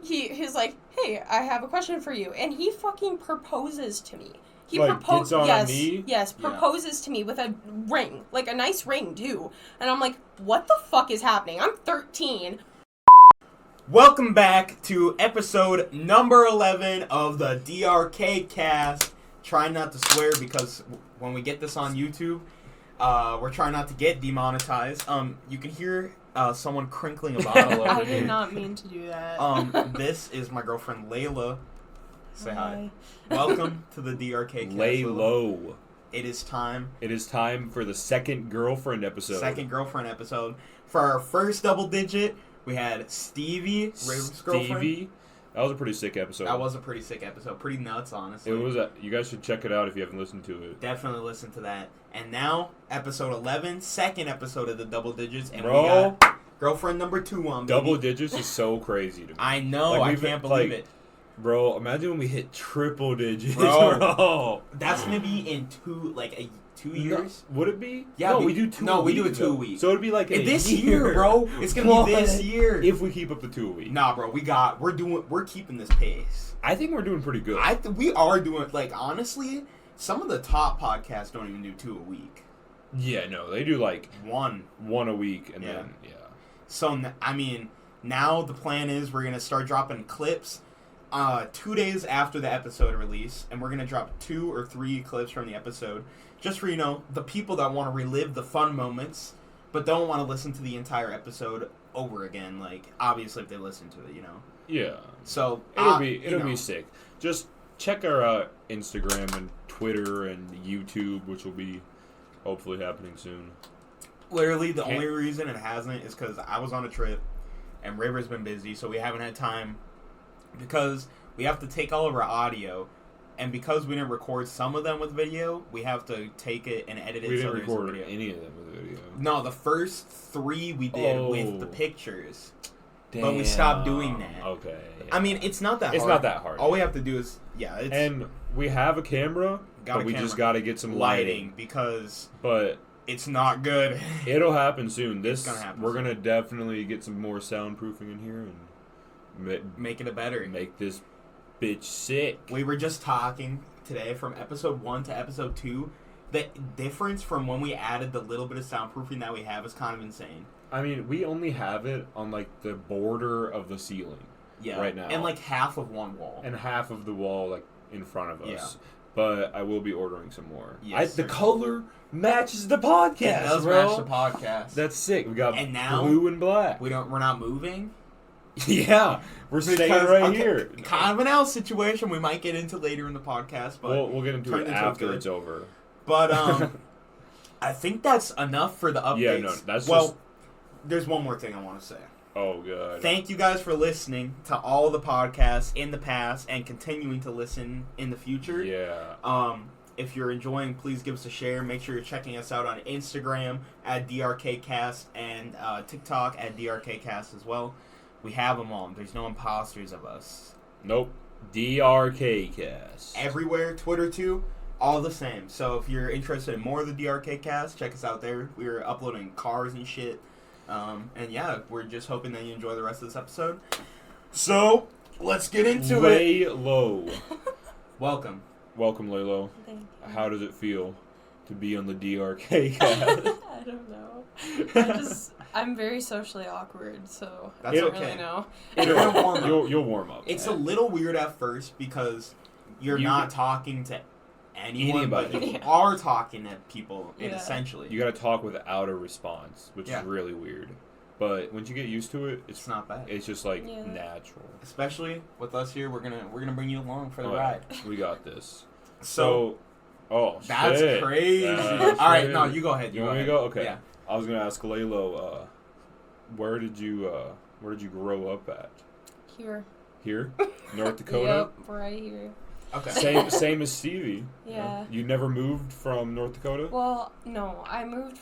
he's like, hey, I have a question for you. And he fucking proposes to me. He gets on me? Yes, proposes to me with a ring. Like, a nice ring, too. And I'm like, what the fuck is happening? I'm 13. Welcome back to episode number 11 of the DRK KAST. Trying not to swear because when we get this on YouTube, we're trying not to get demonetized. You can hear someone crinkling a bottle over I here. did not mean to do that. This is my girlfriend Layla. Say hi. Welcome to the DRK KAST. Lay low. It is time. It is time for the second girlfriend episode. For our first double digit, we had Stevie, Raven's girlfriend. Stevie. That was a pretty sick episode. That was a pretty sick episode. Pretty nuts, honestly. It was. You guys should check it out if you haven't listened to it. Definitely listen to that. And now, episode 11, second episode of the double digits, and Bro, we got girlfriend number 2 on. Double digits is so crazy to me. I know. I can't believe it. Bro, imagine when we hit triple digits. Bro, that's gonna be in 2 years. No, would it be? Yeah, no, we do 2 a week. No, we do it 2 a week. So it'd be like this year, bro. It's gonna be this year if we keep up the 2 a week. Nah, bro, we're keeping this pace. I think we're doing pretty good. We are doing, honestly, some of the top podcasts don't even do 2 a week. Yeah, no, they do one a week, and then So now the plan is we're gonna start dropping clips 2 days after the episode release, and we're going to drop 2 or 3 clips from the episode, just for, the people that want to relive the fun moments, but don't want to listen to the entire episode over again, obviously if they listen to it, Yeah. So, it'll be sick. Just check our Instagram and Twitter and YouTube, which will be hopefully happening soon. Literally, the only reason it hasn't is because I was on a trip, and River's been busy, so we haven't had time. Because we have to take all of our audio, and because we didn't record some of them with video, we have to take it and edit it. We didn't record any of them with video. No, the first 3 we did with the pictures. Damn. But we stopped doing that. Okay. It's not that hard. It's not that hard. All we have to do is, and we have a camera, but we just got to get some lighting. But it's not good. It'll happen soon. It's gonna happen we're going to definitely get some more soundproofing in here and make it better. Make this bitch sick. We were just talking today from episode 1 to episode 2. The difference from when we added the little bit of soundproofing that we have is kind of insane. We only have it on the border of the ceiling. Yeah. Right now. And half of one wall. And half of the wall in front of us. Yeah. But I will be ordering some more. Yes, the color matches the podcast. It does match the podcast. That's sick. We got now, blue and black. We're not moving. Yeah, we're staying right here. Kind of an L situation we might get into later in the podcast, but we'll get into it after it's over. But I think that's enough for the updates. Yeah, no, that's there's one more thing I want to say. Oh god. Thank you guys for listening to all the podcasts in the past and continuing to listen in the future. Yeah. If you're enjoying, please give us a share. Make sure you're checking us out on Instagram at DRK KAST and TikTok at DRK KAST as well. We have them all. There's no imposters of us. Nope. DRK KAST. Everywhere. Twitter, too. All the same. So if you're interested in more of the DRK KAST, check us out there. We're uploading cars and shit. And yeah, we're just hoping that you enjoy the rest of this episode. So, let's get into it. Lay low. Welcome, Lalo. Thank you. How does it feel to be on the DRK KAST? I don't know. I'm very socially awkward, so that's I don't okay. really know. You'll warm up. It's a little weird at first because you're not talking to anyone, but you are talking to people, essentially. You gotta talk without a response, which is really weird. But once you get used to it, it's not bad. It's just natural. Especially with us here, we're gonna bring you along for the ride. We got this. So that's shit. crazy. All right, no, you go ahead. You want me to go? Okay. Yeah. I was gonna ask Laylo, where did you grow up at? Here. Here? North Dakota? Yep, right here. Okay. Same as Stevie. Yeah. You never moved from North Dakota? Well, no. I moved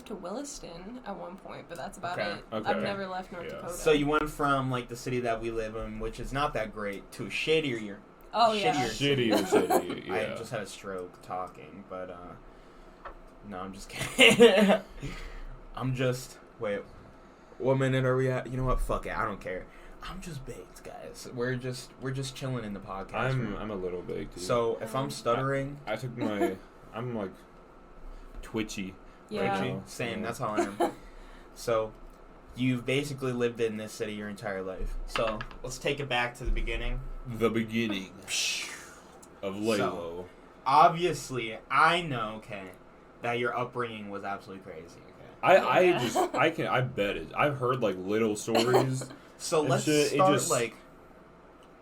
to Williston at one point, but that's about it. Okay. I've never left North Dakota. So you went from the city that we live in, which is not that great, to a shittier. Oh yeah. Shittier city. Yeah. I just had a stroke talking, but no, I'm just kidding. Wait. What minute are we at? You know what? Fuck it. I don't care. I'm just baked, guys. We're just chilling in the podcast. I'm a little baked. Dude. So if I'm stuttering, I took I'm like twitchy. Yeah. Right now. Same. That's how I am. So you've basically lived in this city your entire life. So let's take it back to the beginning. The beginning of Lalo. So, obviously, I know, okay, that your upbringing was absolutely crazy. Okay. I bet it. I've heard like little stories. So let's start like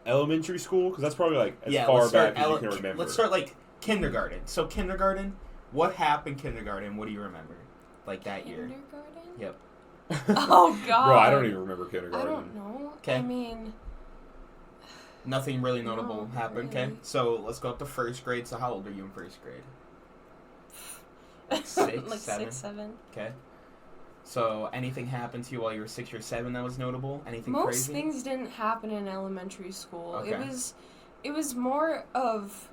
elementary school, because that's probably like as far back as you can remember. Let's start like kindergarten. So kindergarten, what happened kindergarten? What do you remember? Like that year? Kindergarten? Yep. Oh God. Bro, I don't even remember kindergarten. I don't know. Okay. I mean, nothing really notable No, happened. really. Okay. So let's go up to first grade. So how old are you in first grade? Like 6, 7. Okay. So anything happened to you while you were 6 or 7 that was notable? Anything Most crazy? things didn't happen in elementary school. Okay. It was more of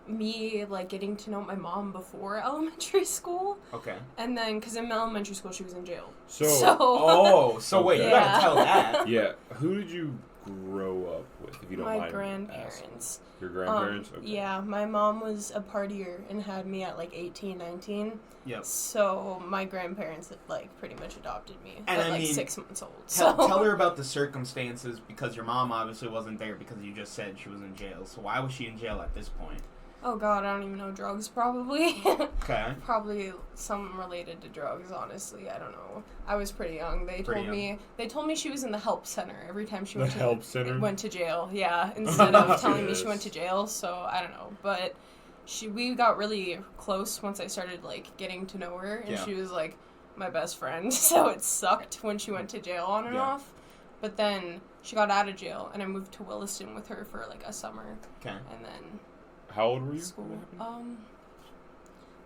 me like getting to know my mom before elementary school, Okay. and then because in elementary school she was in jail. So So wait, you Yeah. gotta tell that. yeah, who did you grow up with, if you don't My mind grandparents. asking? Your grandparents? Okay. Yeah, my mom was a partier and had me at like 18, 19. Yep. So my grandparents like pretty much adopted me And at I like mean, 6 months old. Tell her about the circumstances, because your mom obviously wasn't there because you just said she was in jail. So why was she in jail at this point? Oh God, I don't even know. Drugs, probably. Okay. Probably something related to drugs. Honestly, I don't know. I was pretty young. They told me she was in the help center every time she went to jail. Yeah, instead of telling me she went to jail. So I don't know, but we got really close once I started like getting to know her, and she was like my best friend. So it sucked when she went to jail on and off, but then she got out of jail, and I moved to Williston with her for like a summer. Okay. And then. How old were you? School.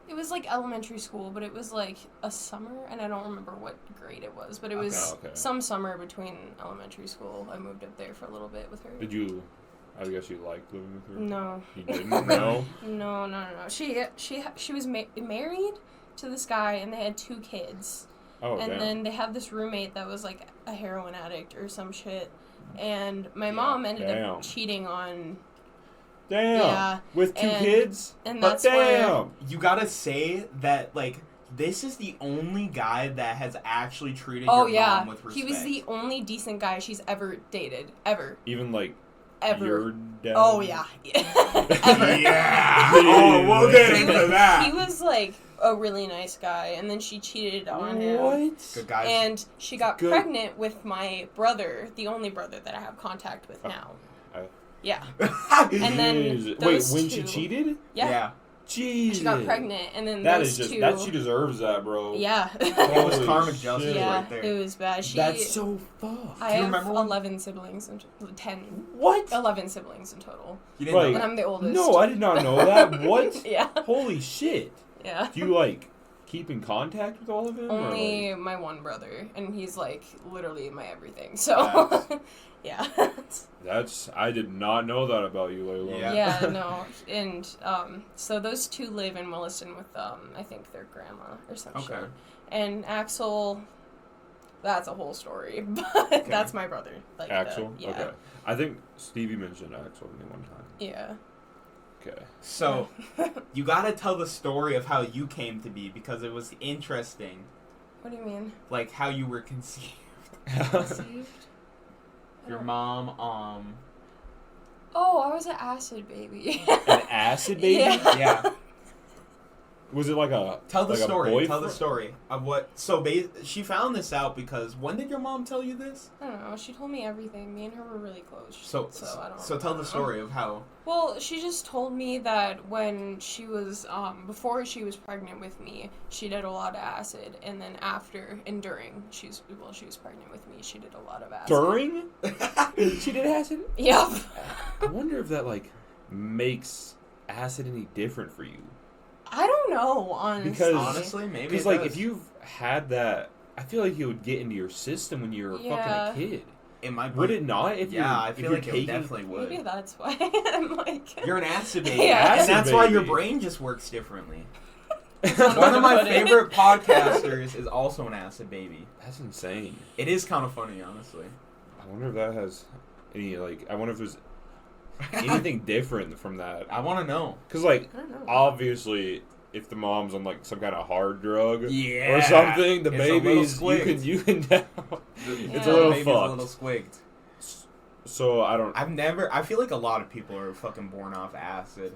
It was like elementary school, but it was like a summer, and I don't remember what grade it was, but it was some summer between elementary school. I moved up there for a little bit with her. I guess you liked living with her? No. You didn't? No? No. She was married to this guy, and they had 2 kids. Oh, and damn. then they had this roommate that was like a heroin addict or some shit, and my mom ended up cheating on... Damn. Yeah. With 2 kids? And that's damn. You gotta say that, like, this is the only guy that has actually treated your mom with respect. He was the only decent guy she's ever dated. Ever. Even, like, ever. your dad? Oh, yeah. Ever. Yeah. Oh, we'll get into that. He was, like, a really nice guy, and then she cheated on him. What? Good guy. And she got pregnant with my brother, the only brother that I have contact with now. Yeah. And then those when 2, she cheated? Yeah. Jesus. She got pregnant, and then that those is just 2... that she deserves that, bro. Yeah. It was karmic justice right there. It was bad. That's so fucked. I have 11 siblings and 10. What? 11 siblings in total. You didn't know And that? I'm the oldest. No, I did not know that. What? Yeah. Holy shit. Yeah. Do you, like, keep in contact with all of them? Only my one brother, and he's, like, literally my everything. So, yeah. I did not know that about you, Layla. Yeah, no. And, so those 2 live in Williston with, I think their grandma or some shit. And Axel, that's a whole story, but that's my brother. Like, Axel? yeah. Okay. I think Stevie mentioned Axel to me one time. Yeah. Okay. So, you gotta tell the story of how you came to be, because it was interesting. What do you mean? Like, how you were conceived. Conceived? Your mom, Oh, I was an acid baby. An acid baby? Yeah. Was it like a... Tell the like story. Tell the story of what... So, she found this out because... When did your mom tell you this? I don't know. She told me everything. Me and her were really close. So I don't know. So, tell the story of how... Well, she just told me that when she was... before she was pregnant with me, she did a lot of acid. And then after and during, she was pregnant with me, she did a lot of acid. During? She did acid? Yep. I wonder if that, like, makes acid any different for you. I don't know, honestly. Because, honestly, maybe because, like, if you've had that, I feel like it would get into your system when you were fucking a kid. It might. Would it not? I feel like it definitely would. Maybe that's why I'm like... You're an acid baby. Yeah. And that's why your brain just works differently. One of my favorite podcasters is also an acid baby. That's insane. It is kind of funny, honestly. I wonder if that has any, like, I wonder if there's anything different from that. I want to know. Because, like, obviously, if the mom's on, like, some kind of hard drug or something, the baby's, you can tell. It's a little fucked. A little squigged. So, I feel like a lot of people are fucking born off acid,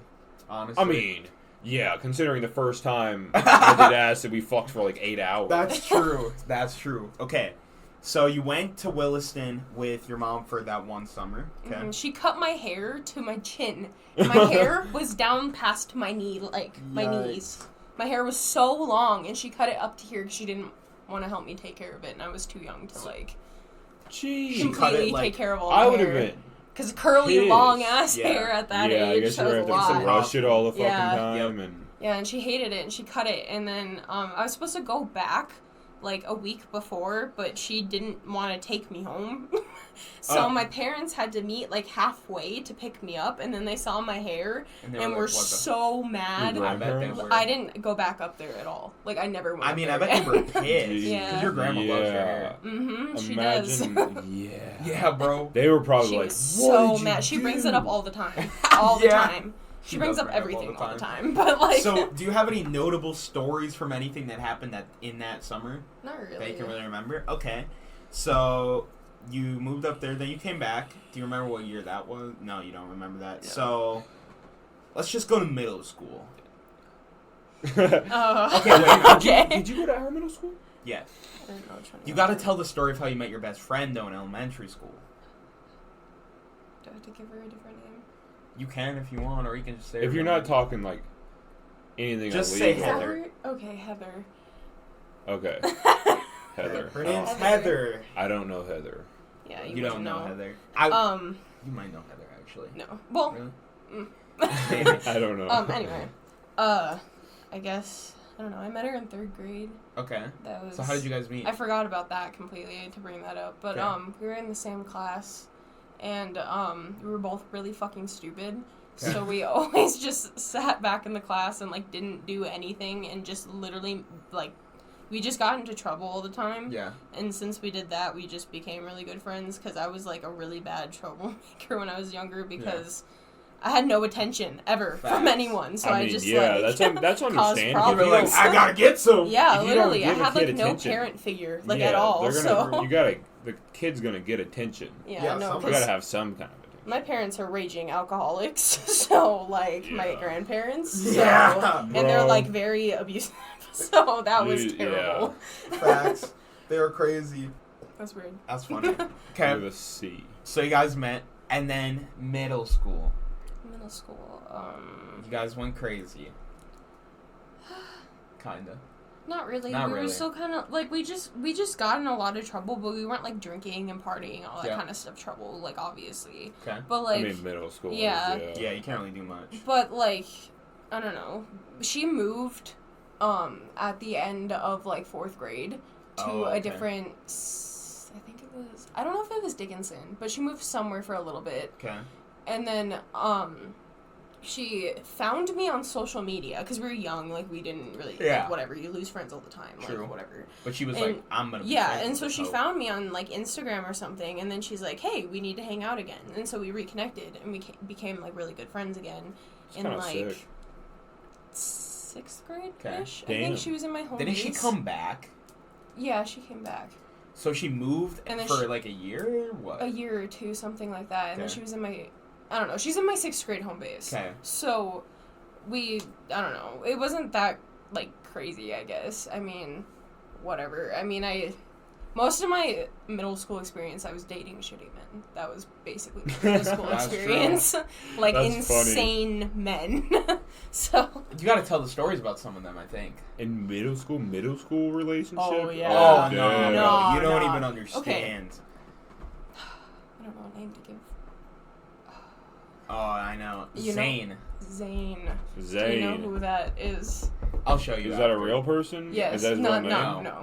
honestly. I mean, yeah, considering the first time I did acid, we fucked for, like, 8 hours. That's true. That's true. Okay. So you went to Williston with your mom for that one summer. Okay. She cut my hair to my chin. My hair was down past my knee, like my knees. My hair was so long, and she cut it up to here because she didn't want to help me take care of it, and I was too young to completely take care of all the hair. I would have been. Because curly, long ass hair at that age. I guess you were having to rush it all the fucking time. And she hated it, and she cut it, and then I was supposed to go back like a week before, but she didn't want to take me home. So my parents had to meet like halfway to pick me up, and then they saw my hair and were so mad. I didn't go back up there at all. Like, I never went. I mean, I bet you were pissed. Because your grandma loves your hair. She does. Yeah, bro. They were probably she was so mad. She brings it up all the time. All the time. She brings up everything all the time. But like, so, do you have any notable stories from anything that happened in that summer? Not really. That you can really remember? Okay. So, you moved up there, then you came back. Do you remember what year that was? No, you don't remember that. Yeah. So, let's just go to middle school. Okay, wait. Did you go to our middle school? Yes. I don't know which one. You got to tell the story of how you met your best friend, though, in elementary school. Do I have to give her a different name? You can if you want, or you can just say. If you're not talking like anything, just say Heather. Okay, Heather. Okay, Heather. Her name's Heather. I don't know Heather. Yeah, you don't know Heather. You might know Heather actually. No. Well. Really? I don't know. Anyway, I guess I don't know. I met her in 3rd grade. Okay. That was. So how did you guys meet? I forgot about that completely to bring that up, but we were in the same class. And we were both really fucking stupid. Okay. So we always just sat back in the class and like didn't do anything and just literally like we just got into trouble all the time. Yeah. And since we did that, we just became really good friends because I was like a really bad troublemaker when I was younger because I had no attention ever from anyone. So I just that's understandable. You were like, I gotta get some. Yeah, literally. I had like no parent figure at all. The kid's gonna get attention. Yeah, no, you gotta have some kind of attention. My parents are raging alcoholics, so like my grandparents, and they're like very abusive, so that was terrible. Yeah. Facts. They were crazy. That's weird. That's funny. Okay. With a C. So you guys met, and then middle school. Middle school. You guys went crazy. Kinda. Not really. We were still kind of like we just got in a lot of trouble, but we weren't like drinking and partying all that kind of stuff. Trouble, like obviously. Okay. But like, I mean, middle school. Yeah. Yeah, you can't really do much. But like, I don't know. She moved, at the end of like 4th grade to a different. I think it was. I don't know if it was Dickinson, but she moved somewhere for a little bit. Okay. And then she found me on social media because we were young, like we didn't really, like, whatever, you lose friends all the time, True. Like whatever. But she was like, I'm gonna be friends and so she found me on like Instagram or something, and then she's like, hey, we need to hang out again, and so we reconnected and we became like really good friends again in like 6th grade-ish. I think she was in my home Didn't she come back? Yeah, she came back. So she moved for like a year or what? A year or 2, something like that, and then she was in my... I don't know. She's in my 6th grade home base. Okay. So, I don't know. It wasn't that, like, crazy, I guess. I mean, whatever. I mean, most of my middle school experience, I was dating shitty men. That was basically my middle school experience. Like, that's insane funny. Men. So. You gotta tell the stories about some of them, I think. In middle school relationship? Oh, yeah. Oh, no. You don't even understand. Okay. I don't know what name to give. Oh, I know. Zane. Zane. Do you know who that is? I'll show you. Is that a real person? Yes. Is that his real name?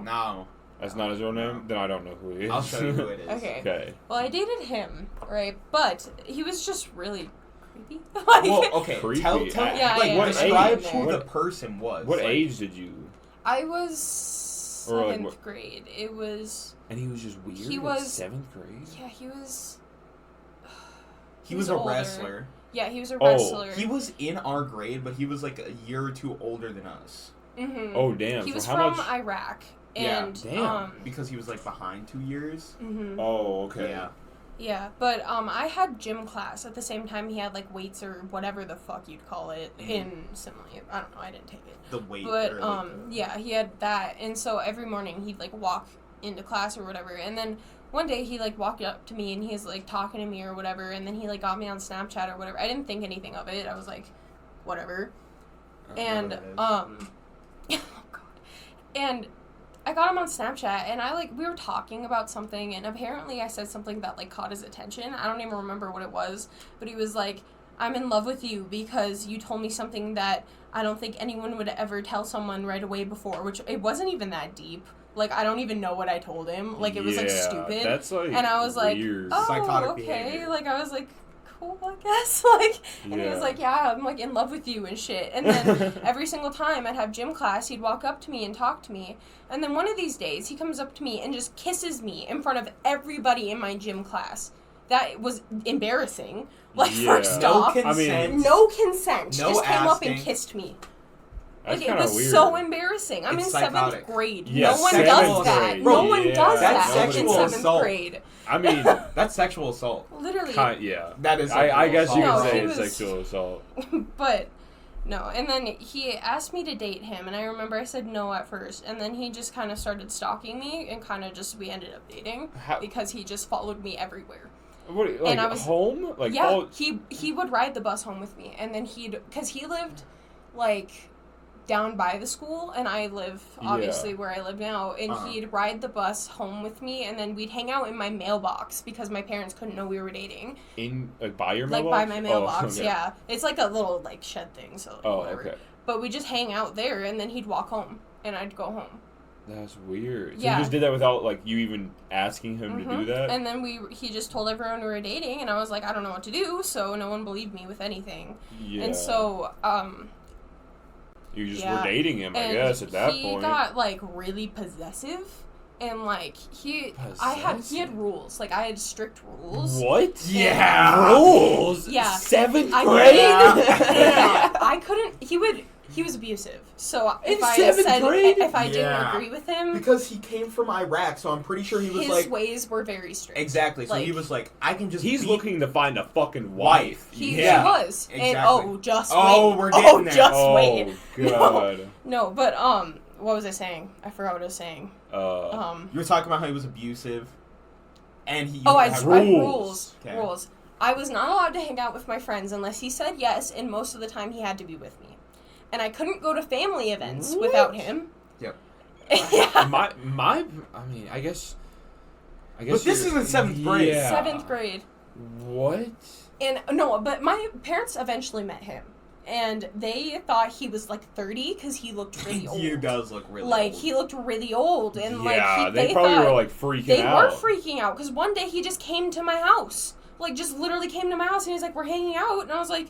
No. That's not his real name? Then I don't know who he is. I'll show you who it is. Okay. Well, I dated him, right? But he was just really creepy. Well, okay. Creepy. Tell yeah, what describe who the person was. What age did you? I was 7th grade. It was... And he was just weird he was, in 7th grade? Yeah, he was... He was a wrestler. Yeah, he was a wrestler. He was in our grade, but he was like a year or two older than us. Mm-hmm. Oh, damn. He was from Iraq. Yeah, and, damn. Because he was like behind 2 years. Mm-hmm. Oh, okay. Yeah. Yeah, but I had gym class at the same time he had like weights or whatever the fuck you'd call it in Simile. I don't know, I didn't take it. The weight. But or like yeah, he had that, and so every morning he'd like walk into class or whatever, and then one day he like walked up to me and he's like talking to me or whatever, and then he like got me on Snapchat or whatever. I didn't think anything of it. I was like, whatever. And oh god. And I got him on Snapchat, and we were talking about something, and apparently I said something that, like, caught his attention. I don't even remember what it was, but he was like, I'm in love with you because you told me something that I don't think anyone would ever tell someone right away before, which it wasn't even that deep. Like, I don't even know what I told him. Like, it was, like, stupid. That's, like, and I was weird. Like, oh, Psychotic okay. behavior. Like, I was like, cool, I guess. Like, and he was like, yeah, I'm, like, in love with you and shit. And then every single time I'd have gym class, he'd walk up to me and talk to me. And then one of these days, he comes up to me and just kisses me in front of everybody in my gym class. That was embarrassing. Like, first off, no consent. No consent. No just came asking. up and kissed me. That's Like, it was weird. so embarrassing. I'm It's in psychotic. 7th grade. Yeah, no one 7th does that. grade. No one does That's that in sexual 7th assault. grade. I mean... That's sexual assault. Literally. Yeah. That is I guess you assault. can say he it's was- sexual assault. But, no. And then he asked me to date him, and I remember I said no at first. And then he just kind of started stalking me, and kind of just, we ended up dating. Because he just followed me everywhere. What, like, And I was, home? Like, yeah, he would ride the bus home with me. And then because he lived, like, down by the school, and I live, obviously, where I live now, and he'd ride the bus home with me, and then we'd hang out in my mailbox, because my parents couldn't know we were dating. By your mailbox? Like, by my mailbox, okay. yeah. It's like a little, like, shed thing, so, like, whatever. Okay. But we just hang out there, and then he'd walk home, and I'd go home. That's weird. So Yeah. you just did that without, like, you even asking him to do that? And then he just told everyone we were dating, and I was like, I don't know what to do, so no one believed me with anything. Yeah. And so, you just were dating him, I guess, at that point. He got, like, really possessive, and, like, he had rules. Like, I had strict rules. What? Yeah. Rules? Yeah. 7th I grade? yeah. I couldn't, he was abusive. So if I didn't agree with him, because he came from Iraq, so I'm pretty sure he was his ways were very strict. Exactly. So he was like, I can just. He's looking to find a fucking wife. He was. Exactly. And just wait. We're getting there. Just wait. God. No, but what was I saying? I forgot what I was saying. You were talking about how he was abusive, and he. I had rules. Okay. Rules. I was not allowed to hang out with my friends unless he said yes, and most of the time he had to be with me. And I couldn't go to family events without him. Yep. Yeah. I mean, I guess. But this is in 7th grade. Yeah. 7th grade. What? And no, but my parents eventually met him, and they thought he was like 30 because he looked really old. He does look really like old. he looked really old, and they probably were like freaking out. They were freaking out because one day he just came to my house, like just literally came to my house, and he's like, "We're hanging out," and I was like,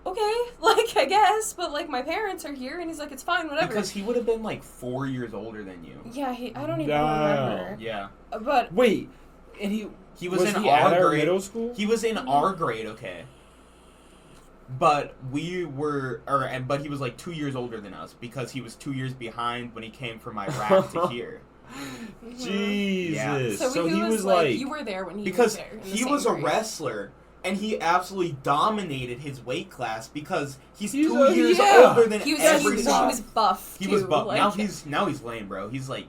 okay, like, I guess, but, like, my parents are here, and he's like, it's fine, whatever. Because he would have been, like, 4 years older than you. Yeah, I don't even remember. Yeah. But... Wait, and he was in our grade. Middle school? He was in our grade, okay. But we were, but he was, like, 2 years older than us, because he was 2 years behind when he came from Iraq to here. Jesus. Yeah. So he was, like, you were there when he was there. Because he was a wrestler. And he absolutely dominated his weight class because he's 2 years older than everybody. He was buff, He was buff. Like, now he's lame, bro. He's like...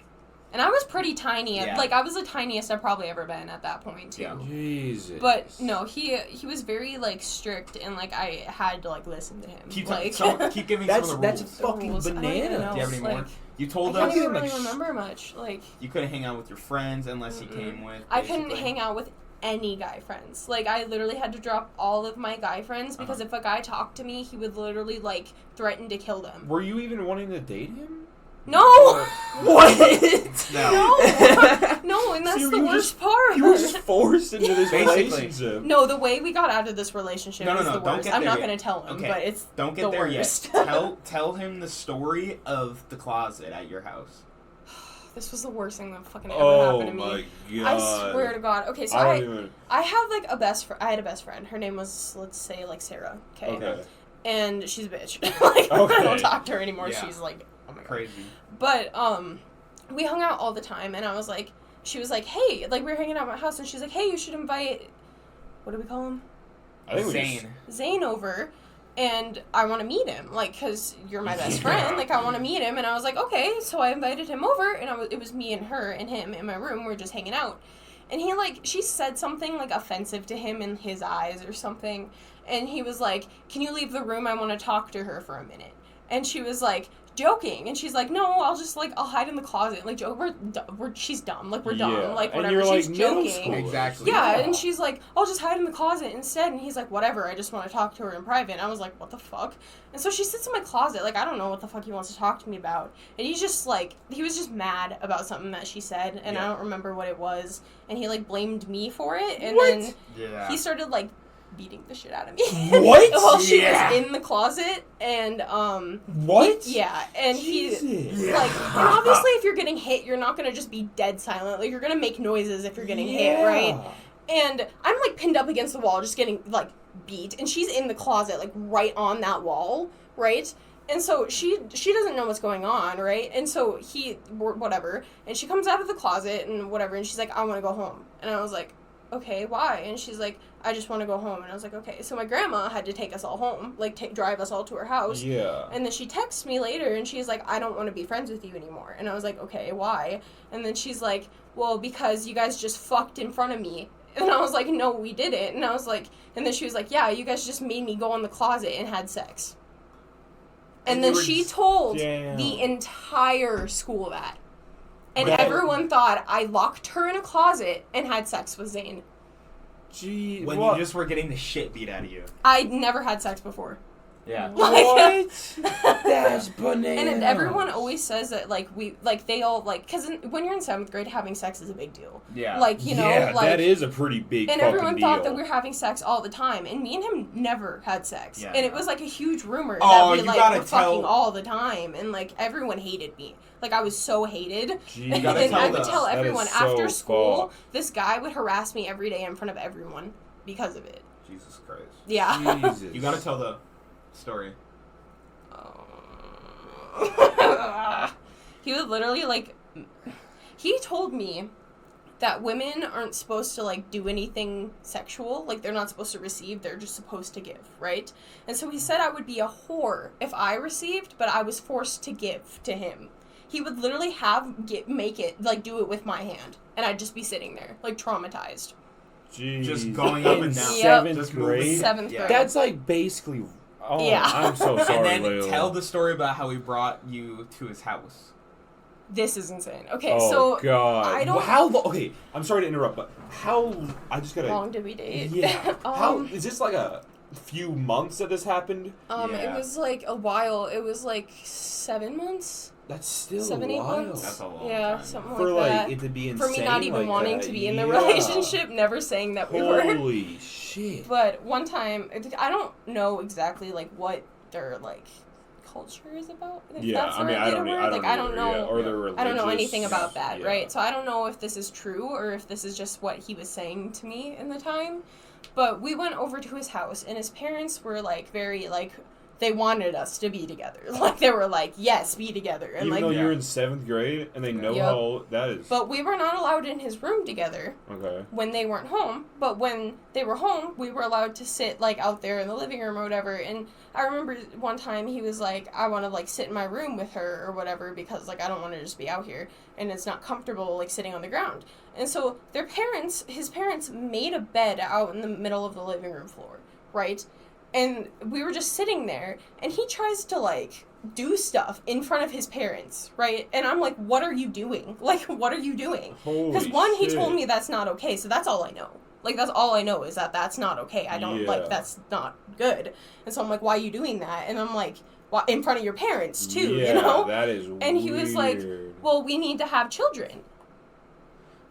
And I was pretty tiny. Yeah. Like, I was the tiniest I've probably ever been at that point, too. Yeah. Jesus. But, no, he was very, like, strict, and, like, I had to, like, listen to him. Keep giving some of the rules. That's fucking bananas. Do you have any more? You told I us... can't even really remember much. Like... You couldn't hang out with your friends unless he came with... I couldn't hang out with any guy friends. Like, I literally had to drop all of my guy friends because if a guy talked to me, he would literally, like, threaten to kill them. Were you even wanting to date him? No! What? No, and that's So the worst part. You were just forced into this relationship. No, the way we got out of this relationship is the worst. I'm not going to tell him, okay. but it's Don't get the there worst. yet. Tell him the story of the closet at your house. This was the worst thing that fucking ever happened to me. Oh my god. I swear to God. Okay, so I have like I had a best friend. Her name was, let's say, like Sarah. Okay. And she's a bitch. Like I don't talk to her anymore. Yeah. She's like, oh my god. Crazy. But we hung out all the time, and I was like, she was like, hey, like we were hanging out at my house, and she's like, hey, you should invite, what do we call him? I think Zane. Zane over. And I want to meet him, like, because you're my best friend. Like, I want to meet him. And I was like, okay. So I invited him over, and it was me and her and him in my room. We were just hanging out. And he, like, she said something, like, offensive to him in his eyes or something. And he was like, can you leave the room? I want to talk to her for a minute. And she was like, joking. And she's like, no, I'll hide in the closet. Like, she's dumb. Like, we're dumb. Like, whatever. She's joking. Exactly. Yeah, and she's like, I'll just hide in the closet instead. And he's like, whatever, I just want to talk to her in private. And I was like, what the fuck? And so she sits in my closet. Like, I don't know what the fuck he wants to talk to me about. And he's just like, he was just mad about something that she said. And I don't remember what it was. And he, like, blamed me for it. And then he started, like, beating the shit out of me. What? While she was in the closet, and what? And he like, and obviously if you're getting hit, you're not gonna just be dead silent. Like, you're gonna make noises if you're getting hit, right? And I'm like pinned up against the wall, just getting like beat, and she's in the closet, like right on that wall, right? And so she doesn't know what's going on, right? And so whatever, and she comes out of the closet and whatever, and she's like, I want to go home, and I was like, okay, why? And she's like, I just want to go home. And I was like, okay. So my grandma had to take us all home, like drive us all to her house. Yeah. And then she texts me later, and she's like, I don't want to be friends with you anymore. And I was like, okay, why? And then she's like, well, because you guys just fucked in front of me. And I was like, no, we didn't. And I was like, and then she was like, yeah, you guys just made me go in the closet and had sex. And then she told the entire school that. And everyone thought I locked her in a closet and had sex with Zane. Gee, when you just were getting the shit beat out of you. I'd never had sex before. Yeah. What? That's bananas. And everyone always says that, like, they all, like, because when you're in 7th grade, having sex is a big deal. Yeah. Like, you know, like. that is a pretty big and fucking everyone deal. thought that we were having sex all the time. And me and him never had sex. Yeah, and it was, like, a huge rumor that we, like, were fucking all the time. And, like, everyone hated me. Like, I was so hated. Gee, you gotta and tell I would tell everyone after so school, this guy would harass me every day in front of everyone because of it. Jesus Christ. Yeah. Jesus. You gotta tell the story. He would literally, like, he told me that women aren't supposed to, like, do anything sexual. Like, they're not supposed to receive, they're just supposed to give, right? And so he said I would be a whore if I received, but I was forced to give to him. He would literally make it, like, do it with my hand. And I'd just be sitting there, like, traumatized. Jeez. Just going up and down. Seventh grade? 7th grade. That's, like, basically... Oh, yeah. I'm so sorry, And then Layla. tell the story about how he brought you to his house. This is insane. Okay, so... Oh, God. I don't... How long... Okay, I'm sorry to interrupt, but how... I just gotta... How long did we date? Yeah. How... Is this, like, a few months that this happened? It was, like, a while. It was, like, 7 months? That's still 7, 8 months. That's a long time. something like that. For, it to be insane. For me not even like wanting that. to be in the relationship, never saying that we were. Holy shit. But one time, I don't know exactly, like, what their, like, culture is about. Yeah, I mean, I don't know. Yeah. Or their religious. I don't know anything about that, right? So I don't know if this is true or if this is just what he was saying to me in the time. But we went over to his house, and his parents were, like, very, like... They wanted us to be together. Like, they were like, yes, be together. And even though you're in 7th grade, and they know how that is. But we were not allowed in his room together. Okay. When they weren't home. But when they were home, we were allowed to sit, like, out there in the living room or whatever. And I remember one time he was like, I want to, like, sit in my room with her or whatever because, like, I don't want to just be out here. And it's not comfortable, like, sitting on the ground. And so his parents made a bed out in the middle of the living room floor, right? And we were just sitting there, and he tries to, like, do stuff in front of his parents, right? And I'm like, what are you doing? Like, what are you doing? Because one, he told me that's not okay, so that's all I know. Like, that's all I know is that that's not okay. I don't, like, that's not good. And so I'm like, why are you doing that? And I'm like, why, in front of your parents, too, you know? That is weird. And he was like, well, we need to have children.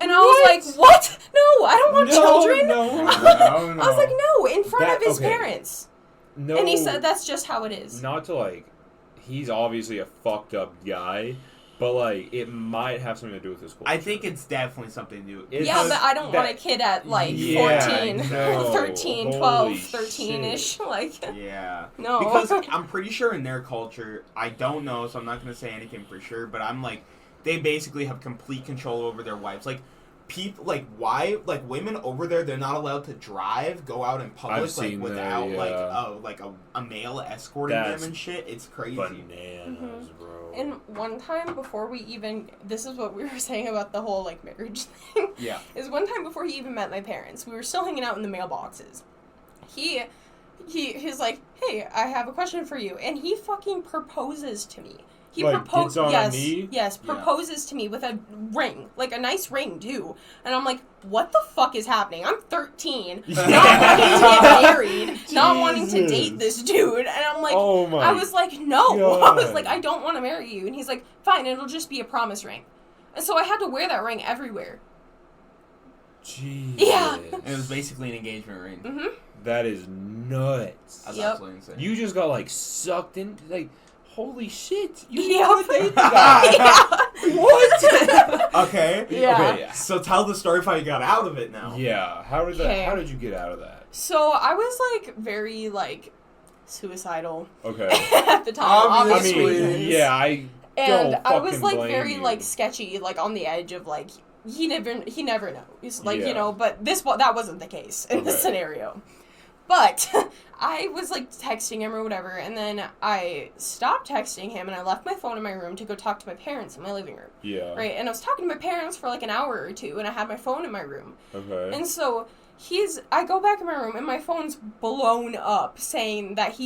And I was like, what? No, I don't want children. No. I was like, no, in front of his parents. No. And he said that's just how it is. Not to, like, he's obviously a fucked up guy, But, like, it might have something to do with his culture. I think it's definitely something to do. Yeah, but I don't want a kid at, like, 14, 13, 12, 13-ish. Like, yeah. No. Because I'm pretty sure in their culture, I don't know, so I'm not going to say anything for sure, but I'm like, they basically have complete control over their wives. Like, people, like, why, like, women over there, they're not allowed to drive, go out in public, like, without, a male escorting them and shit. It's crazy. Bananas, bro. And one time before we even, this is what we were saying about the whole, like, marriage thing. Yeah. Is one time before he even met my parents, we were still hanging out in the mailboxes. He's like, hey, I have a question for you. And he fucking proposes to me. He proposes. Yes, proposes to me with a ring, like a nice ring too. And I'm like, what the fuck is happening? I'm 13, not wanting to get married, not wanting to date this dude. And I'm like, I was like, no. God. I was like, I don't want to marry you. And he's like, fine, it'll just be a promise ring. And so I had to wear that ring everywhere. Jesus. Yeah. And it was basically an engagement ring. Mm-hmm. That is nuts. That's absolutely insane. You just got like sucked into like. Holy shit! You want to date the guy? What? Okay. Yeah. Okay. So tell the story of how you got out of it now. Yeah. How did you get out of that? So I was like very like suicidal. Okay. At the time, obviously. I mean, yeah, I was like very like sketchy, like on the edge of like he never knows, like you know. But that wasn't the case in this scenario. But I was, like, texting him or whatever, and then I stopped texting him, and I left my phone in my room to go talk to my parents in my living room. Yeah. Right? And I was talking to my parents for, like, an hour or two, and I had my phone in my room. Okay. And so I go back in my room, and my phone's blown up, saying that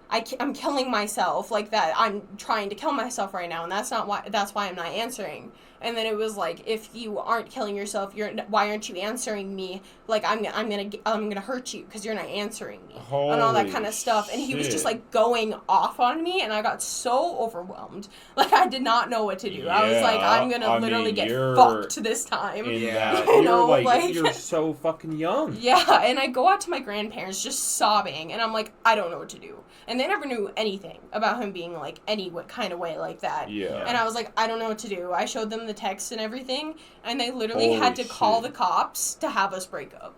I'm killing myself, like, that I'm trying to kill myself right now, and that's why I'm not answering. And then it was like, if you aren't killing yourself, why aren't you answering me? Like, I'm gonna hurt you because you're not answering me. Holy and all that kind of stuff. And he was just like going off on me, and I got so overwhelmed. Like, I did not know what to do. Yeah, I was like, I'm gonna literally get fucked this time. Yeah, you know, like you're so fucking young. Yeah, and I go out to my grandparents just sobbing, and I'm like, I don't know what to do. And they never knew anything about him being like any kind of way like that. Yeah. And I was like, I don't know what to do. I showed them the text and everything, and they literally had to call the cops to have us break up.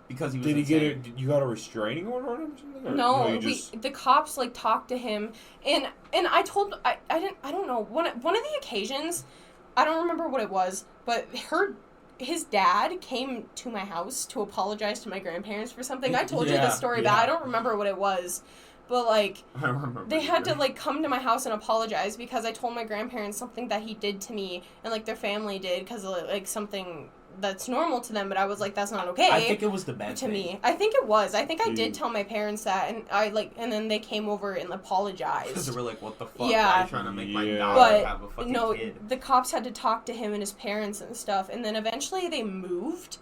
Because he was you got a restraining order on him or something? No, the cops like talked to him, and I don't know, one of the occasions, I don't remember what it was, but his dad came to my house to apologize to my grandparents for something. I told you this story, but I don't remember what it was. But, like, they had to, like, come to my house and apologize because I told my grandparents something that he did to me and, like, their family did because of, like, something that's normal to them, but I was like, that's not okay. I think it was the bad to thing. me. I think it was. I think I did tell my parents that, and then they came over and apologized. Because they were like, what the fuck? Yeah. Why are you trying to make my daughter have a fucking kid? The cops had to talk to him and his parents and stuff, and then eventually they moved.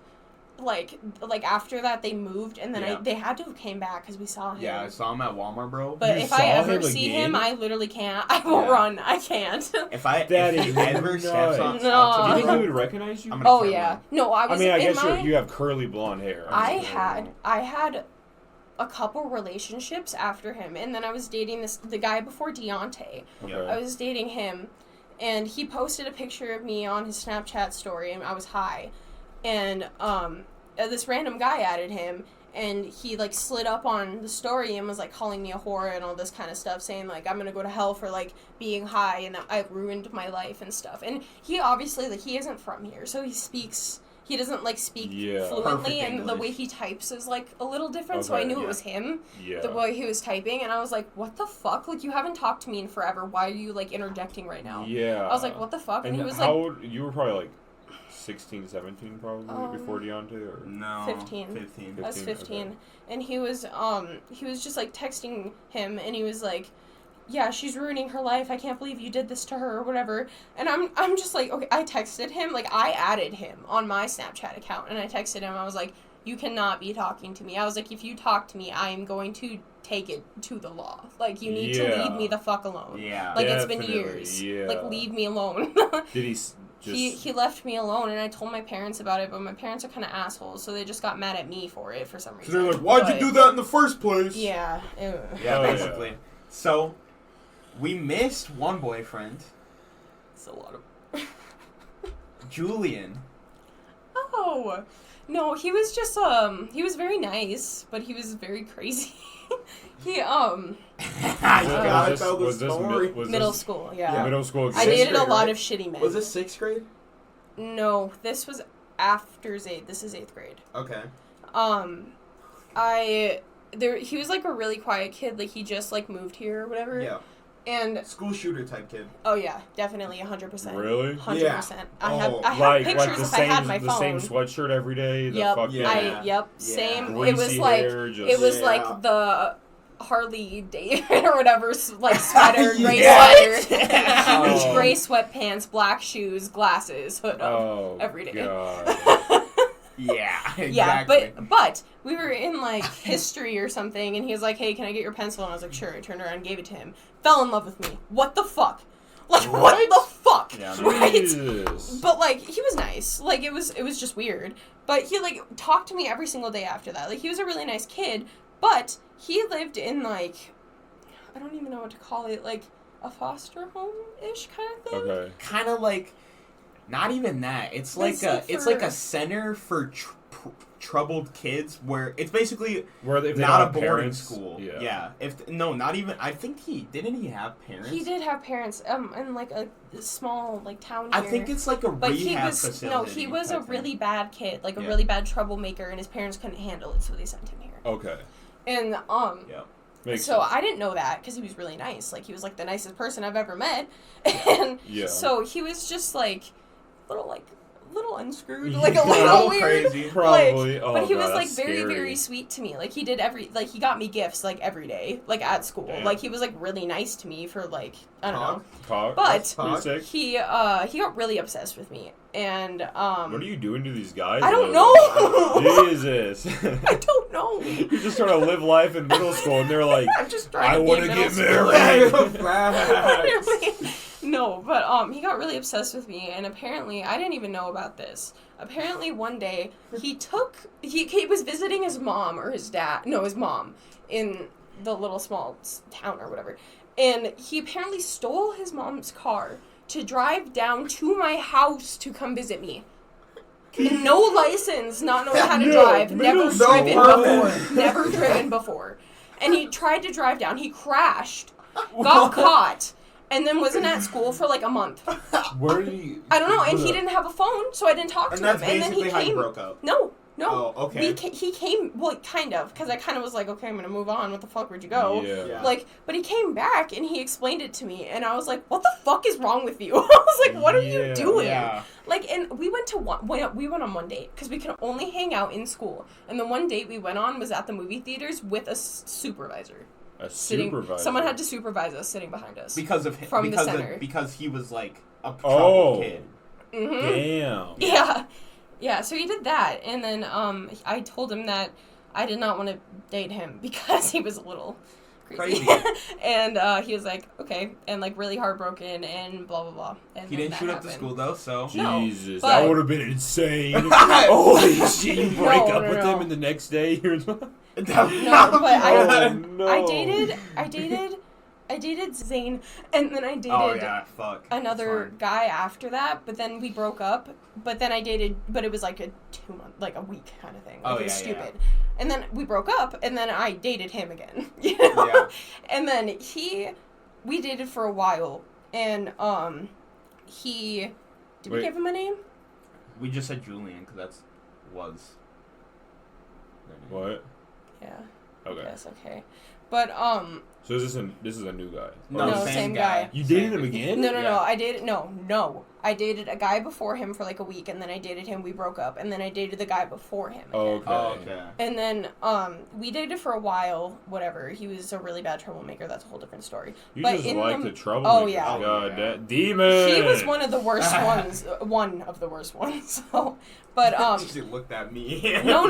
Like after that they moved, and then they had to have came back because we saw him. Yeah, I saw him at Walmart, bro. But if I ever see him, I literally can't. I won't run. I can't. If he ever steps on, do you think he would recognize you? Oh yeah. No, I was. I mean, I guess you have curly blonde hair. I had a couple relationships after him, and then I was dating the guy before Deante. Okay. I was dating him, and he posted a picture of me on his Snapchat story, and I was high. And this random guy added him, and he like slid up on the story and was like calling me a whore and all this kind of stuff, saying like I'm gonna go to hell for like being high and that I ruined my life and stuff. And he obviously like he isn't from here, so he doesn't like speak fluently, and the way he types is like a little different. So I knew it was him, the way he was typing, and I was like, what the fuck? Like, you haven't talked to me in forever. Why are you like interjecting right now? Yeah. I was like, what the fuck? And he was how old? You were probably like 16, 17 probably before Deante, or no? 15. I was 15, okay. And he was just like texting him, and he was like, yeah, she's ruining her life. I can't believe you did this to her or whatever. And I'm just like, okay, I texted him, like I added him on my Snapchat account, and I texted him. I was like, you cannot be talking to me. I was like, if you talk to me, I am going to take it to the law. Like, you need to leave me the fuck alone. Yeah. Like, it's been years. Yeah. Like, leave me alone. Did he left me alone, and I told my parents about it, but my parents are kind of assholes, so they just got mad at me for it for some reason. They're like, why'd you do that in the first place? Yeah. Yeah, basically. So, we missed one boyfriend. It's a lot of... Julian. Oh. No, he was just, he was very nice, but he was very crazy. He, gotta tell the story. Middle school, yeah. Middle school. I dated a lot of shitty men. Was this 6th grade? No, this was after 8th. This is 8th grade. Okay. He was, like, a really quiet kid. Like, he just, like, moved here or whatever. Yeah. And... School shooter type kid. Oh, yeah. Definitely, 100%. Really? 100%. Yeah. I have pictures like the if same, I had my phone. The same sweatshirt every day? Yep. Yeah. Same. Greasy It was, like... hair, it was, like, the... Harley Davidson or whatever, like sweater, gray sweater, huge gray sweatpants, black shoes, glasses, hood up every day. Yeah, exactly. Yeah, but we were in like history or something, and he was like, "Hey, can I get your pencil?" And I was like, "Sure." I turned around and gave it to him. Fell in love with me. What the fuck? Like what the fuck? Yeah, right? But like he was nice. Like it was just weird. But he like talked to me every single day after that. Like he was a really nice kid. But he lived in, like, I don't even know what to call it, like, a foster home-ish kind of thing. Okay. Kind of like, not even that. It's like it's like a center for troubled kids where it's basically not a boarding school. Yeah. Not even. I think didn't he have parents? He did have parents. In like a small like town here. I think it's like a rehab facility. No, he was a really bad kid, like a really bad troublemaker, and his parents couldn't handle it, so they sent him here. Okay. And Makes so sense. I didn't know that because he was really nice. Like he was like the nicest person I've ever met, and so he was just like little unscrewed, like a little weird, crazy, probably. Like, but he was like very scary. Very sweet to me. Like he did he got me gifts like every day, like at school. Damn. Like he was like really nice to me for like I don't know. But he got really obsessed with me, and what are you doing to these guys? I don't know. Jesus. I don't know. You're just trying to live life in middle school, and they're like, I'm just trying I want to get married. No, but he got really obsessed with me, and apparently I didn't even know about this. Apparently one day he was visiting his mom or his dad, no, his mom in the little small town or whatever, and he apparently stole his mom's car to drive down to my house to come visit me. No license, not knowing how to drive, never driven before. And he tried to drive down, he crashed, got caught. And then wasn't at school for like a month. Where did he? I don't know, and he didn't have a phone, so I didn't talk to him. And that's basically how you broke up. No. Oh, okay. He came, well, kind of, because I kind of was like, okay, I'm gonna move on. What the fuck? Where'd you go? Yeah. Like, but he came back and he explained it to me, and I was like, what the fuck is wrong with you? I was like, what are you doing? Yeah. Like, and we went on one date because we could only hang out in school, and the one date we went on was at the movie theaters with a supervisor. Someone had to supervise us sitting behind us because he was like a troubled kid. Mm-hmm. Damn. Yeah. So he did that, and then I told him that I did not want to date him because he was a little crazy. And he was like, okay, and like really heartbroken and blah blah blah. And he didn't shoot up the school though, so Jesus, no, that would have been insane. Holy shit! You break up with him, and the next day you're. I dated Zane, and then I dated another guy after that, but then we broke up, but then I dated, but it was like a 2 month, like a week kind of thing. Like it was stupid. Yeah. And then we broke up, and then I dated him again, you know? Yeah. And then we dated for a while, and we give him a name? We just said Julian, because was. What? Yeah. Okay. Yes, okay. But, So this is a new guy? No, same guy. You dated him again? No. I dated a guy before him for like a week, and then I dated him, we broke up, and then I dated the guy before him again. Okay. And then, we dated for a while, whatever. He was a really bad troublemaker, that's a whole different story. You but just like the troublemaker. Oh, yeah. God, that demon! He was one of the worst ones, so... But, She looked at me. No.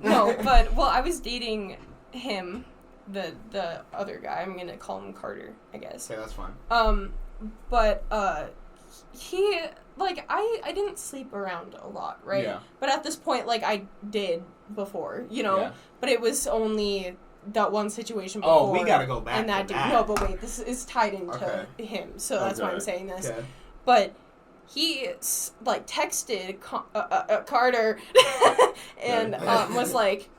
No, but, well, I was dating him, the other guy. I'm gonna call him Carter, I guess. Okay, that's fine. But, he, like, I didn't sleep around a lot, right? Yeah. But at this point, like, I did before, you know? Yeah. But it was only, that one situation before. Oh, we gotta go back. And that dude. No, but wait, this is tied into him, so that's why I'm saying this. Okay. But he like texted Carter and was like,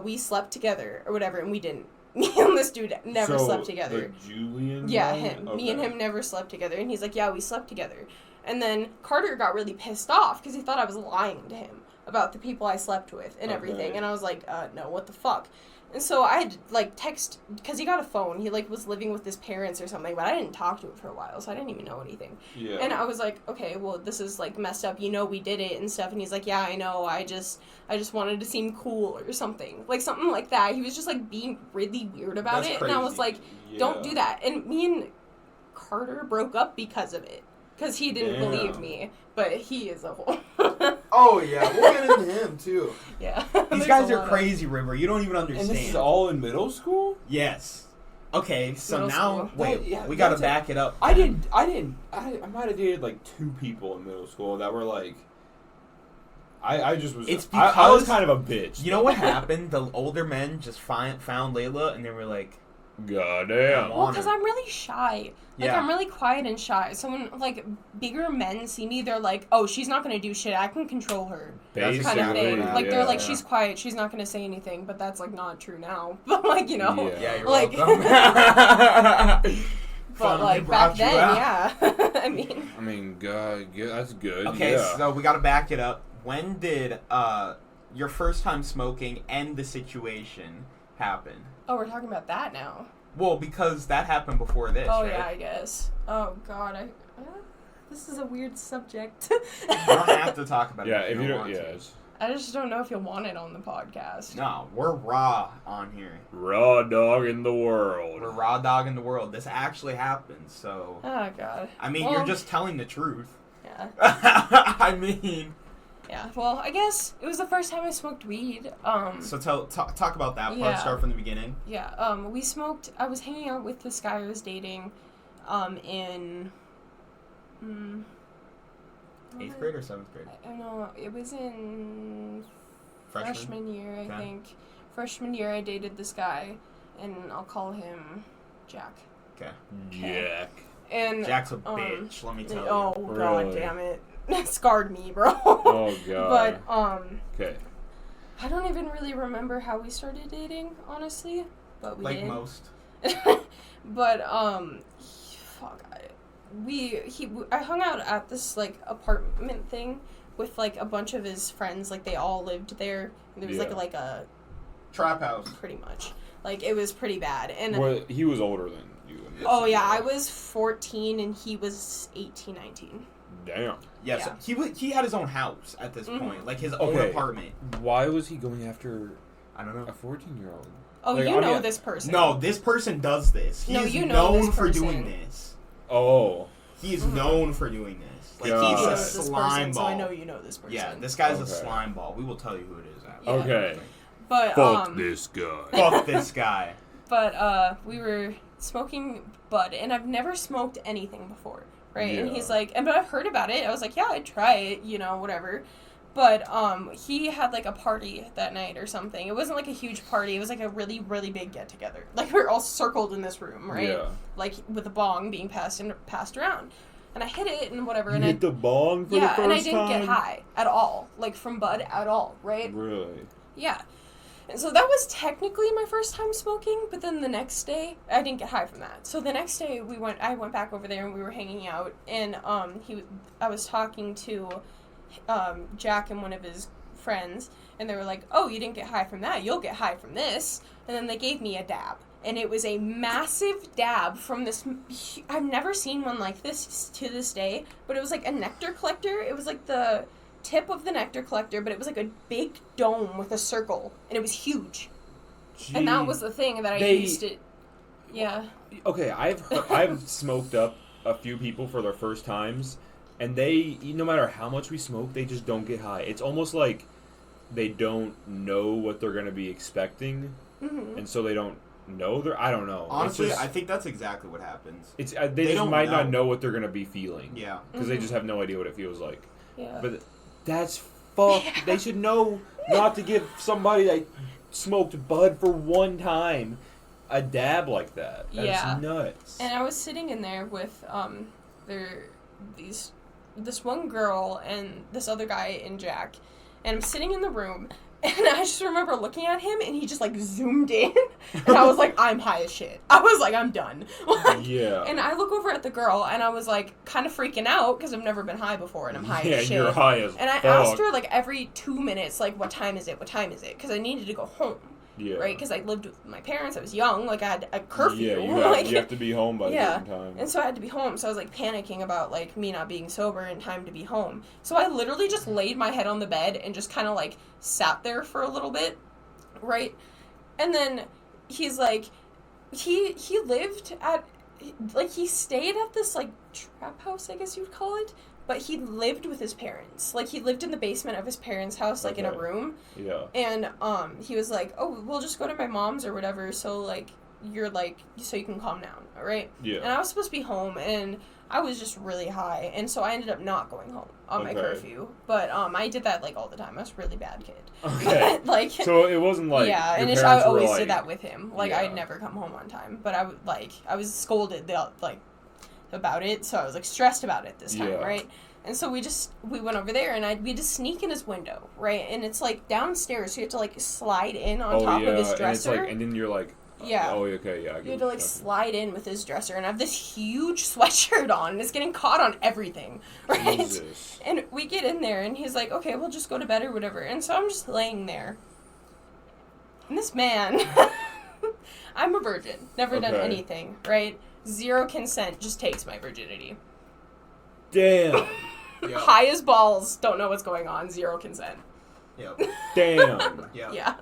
we slept together or whatever, and we didn't. Me and this dude never slept together. The Julian? Yeah, him. Okay. Me and him never slept together, and he's like, yeah, we slept together. And then Carter got really pissed off because he thought I was lying to him about the people I slept with and everything. And I was like, no, what the fuck? And so I had, like, text, because he got a phone. He, like, was living with his parents or something, but I didn't talk to him for a while, so I didn't even know anything. Yeah. And I was like, okay, well, this is, like, messed up. You know we did it and stuff. And he's like, yeah, I know. I just wanted to seem cool or something. Like, something like that. He was just, like, being really weird about it. Crazy. And I was like, don't do that. And me and Carter broke up because of it. Because he didn't believe me. But he is a whole... Oh, yeah. We'll get into him, too. Yeah. These guys are crazy, River. You don't even understand. And this is all in middle school? Yes. Okay, so middle now... school. Wait, we gotta back it up. I might have dated, like, 2 people in middle school that were, like... I just was... It's because... I was kind of a bitch. You know what happened? The older men just found Layla, and they were like... Goddamn. Well, because I'm really shy. Like, I'm really quiet and shy. So when, like, bigger men see me, they're like, oh, she's not going to do shit. I can control her. Basically, kind of thing. Like, they're like, she's quiet. She's not going to say anything. But that's, like, not true now. But, like, you know. Yeah, you're like, welcome. But, like, back then, yeah. I mean, God, that's good. Okay, so we got to back it up. When did your first time smoking end the situation happen? Oh, we're talking about that now. Well, because that happened before this, Oh, right? yeah, I guess. Oh, God, this is a weird subject. You don't have to talk about it. Yeah, if you don't, yes. I just don't know if you'll want it on the podcast. No, we're raw on here. Raw dog in the world. We're raw dog in the world. This actually happened, so... Oh, God. I mean, you're just telling the truth. Yeah. I mean... Yeah, well, I guess it was the first time I smoked weed. So talk about that part. Start from the beginning. Yeah, we smoked. I was hanging out with this guy I was dating, in 8th grade or 7th grade? I don't know. It was in freshman year, I think. Freshman year, I dated this guy, and I'll call him Jack. Okay. Jack. And Jack's a bitch. Let me tell you. Oh, really? God damn it. Scarred me, bro. Oh, God. But, okay. I don't even really remember how we started dating, honestly. But we like did. Most. But, I hung out at this, like, apartment thing with, like, a bunch of his friends. Like, they all lived there. And there was, like a... trap house. Pretty much. Like, it was pretty bad. And well, he was older than you. Oh, yeah. I was 14 and he was 18, 19. Damn. Yeah, so he had his own house at this point, like his own apartment. Why was he going after, I don't know, a 14-year-old? Oh, like, you know this person. No, this person does this. He's known for doing this. Oh. He is known for doing this. Like, he's a slime ball. So I know you know this person. Yeah, this guy's a slime ball. We will tell you who it is after. Okay. But, fuck this guy. Fuck this guy. But, we were smoking bud, and I've never smoked anything before. Right, and he's like, but I've heard about it. I was like, yeah, I'd try it, you know, whatever. But he had like a party that night or something. It wasn't like a huge party. It was like a really, really big get together. Like we were all circled in this room, right? Yeah. Like with a bong being passed around. And I hit it and whatever. And hit the bong for the first time? Yeah, and I didn't get high at all, like from bud at all, right? Really? Yeah. And so that was technically my first time smoking, but then the next day, I didn't get high from that. So the next day, I went back over there and we were hanging out, and I was talking to Jack and one of his friends, and they were like, oh, you didn't get high from that, you'll get high from this. And then they gave me a dab. And it was a massive dab from this, I've never seen one like this to this day, but it was like a nectar collector. It was like the tip of the nectar collector, but it was like a big dome with a circle, and it was huge. Gee. And that was the thing that I used it. Yeah. Okay, I've smoked up a few people for their first times, and they, no matter how much we smoke, they just don't get high. It's almost like they don't know what they're going to be expecting, and so they don't know. I don't know. Honestly, I think that's exactly what happens. It's they just might not know what they're going to be feeling. Yeah. Because they just have no idea what it feels like. Yeah. But that's fucked. They should know not to give somebody like smoked bud for one time. A dab like that. That's nuts. And I was sitting in there with this one girl and this other guy and Jack, and I'm sitting in the room, and I just remember looking at him, and he just like zoomed in, and I was like, I'm high as shit. I was like, I'm done. Yeah. And I look over at the girl, and I was like kind of freaking out because I've never been high before, and I'm high as shit. Yeah, you're high as And I asked her like every 2 minutes, like, what time is it? What time is it? Because I needed to go home. Yeah. Right? Because I lived with my parents. I was young. Like, I had a curfew. Yeah, you have to be home by a certain time. And so I had to be home. So I was, like, panicking about, like, me not being sober in time to be home. So I literally just laid my head on the bed and just kind of, like, sat there for a little bit. Right? And then he's, like, he lived at, like, he stayed at this, like, trap house, I guess you'd call it. But he lived with his parents. Like, he lived in the basement of his parents' house, like, in a room. Yeah. And, he was like, oh, we'll just go to my mom's or whatever, so, like, you're, like, so you can calm down, right? Yeah. And I was supposed to be home, and I was just really high, and so I ended up not going home on my curfew. But, I did that, like, all the time. I was a really bad kid. Okay. Like... So it wasn't like... Yeah, and I always did that with him. Like, I'd never come home on time. But I was scolded, about it, so I was, like, stressed about it this time, right? And so we went over there, and we just sneak in his window, right? And it's, like, downstairs, so you have to, like, slide in on top of his dresser. And it's, like, and then you're, like... Yeah. Oh, okay, yeah. You have to, like, slide in with his dresser, and I have this huge sweatshirt on, and it's getting caught on everything, right? Jesus. And we get in there, and he's like, okay, we'll just go to bed or whatever. And so I'm just laying there. And this man... I'm a virgin. Never done anything, right? 0 consent, just takes my virginity. Damn. Yep. High as balls, don't know what's going on, 0 consent. Yep. Damn. Yep. Yeah.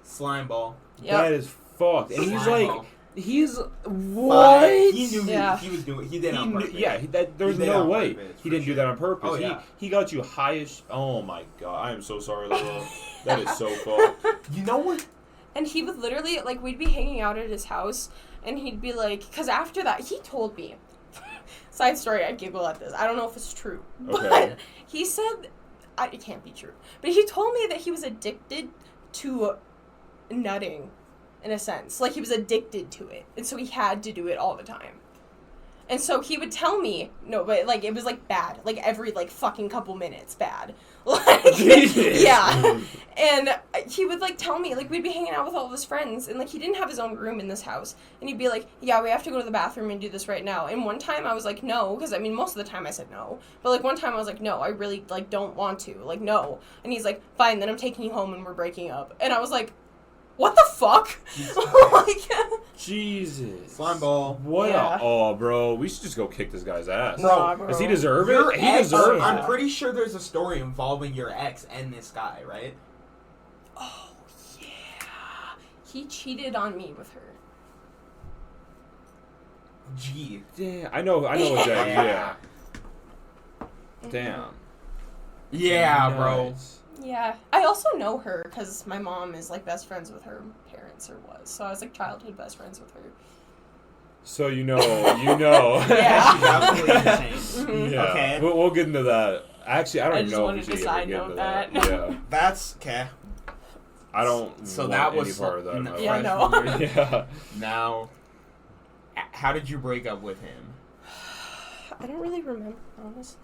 Slime ball. Yep. That is fucked. And he's Slime like, ball. he's what? He knew he was doing. He did it on purpose. There's no way he didn't do that on purpose. Oh, yeah. He got you high as. Oh my god! I am so sorry, Lila. That is so fucked. You know what? And he would literally, like, we'd be hanging out at his house, and he'd be like, because after that, he told me, side story, I giggle at this, I don't know if it's true, but he said, it can't be true, but he told me that he was addicted to nutting, in a sense. Like, he was addicted to it, and so he had to do it all the time. And so he would tell me, no, but, like, it was, like, bad. Like, every, like, fucking couple minutes, bad. Like, yeah. And he would, like, tell me, like, we'd be hanging out with all of his friends, and, like, he didn't have his own room in this house. And he'd be like, yeah, we have to go to the bathroom and do this right now. And one time I was like, no, because, I mean, most of the time I said no. But, like, one time I was like, no, I really, like, don't want to. Like, no. And he's like, fine, then I'm taking you home and we're breaking up. And I was like, what the fuck? Like, Jesus. Slime ball. What bro. We should just go kick this guy's ass. Bro. Does he deserve it? He deserves it. I'm pretty sure there's a story involving your ex and this guy, right? Oh, yeah. He cheated on me with her. Gee. Yeah, I know what that yeah. Damn. Yeah, nice. bro. Yeah. I also know her because my mom is, like, best friends with her parents, or was. So I was, like, childhood best friends with her. So you know. Yeah. She's absolutely insane. Mm-hmm. Yeah. Okay. We'll get into that. Actually, I don't know if we should side get into note that. that. Yeah. That's okay. I don't So want that was any part of that. in my Yeah, life. no. Yeah. Now, how did you break up with him? I don't really remember, honestly.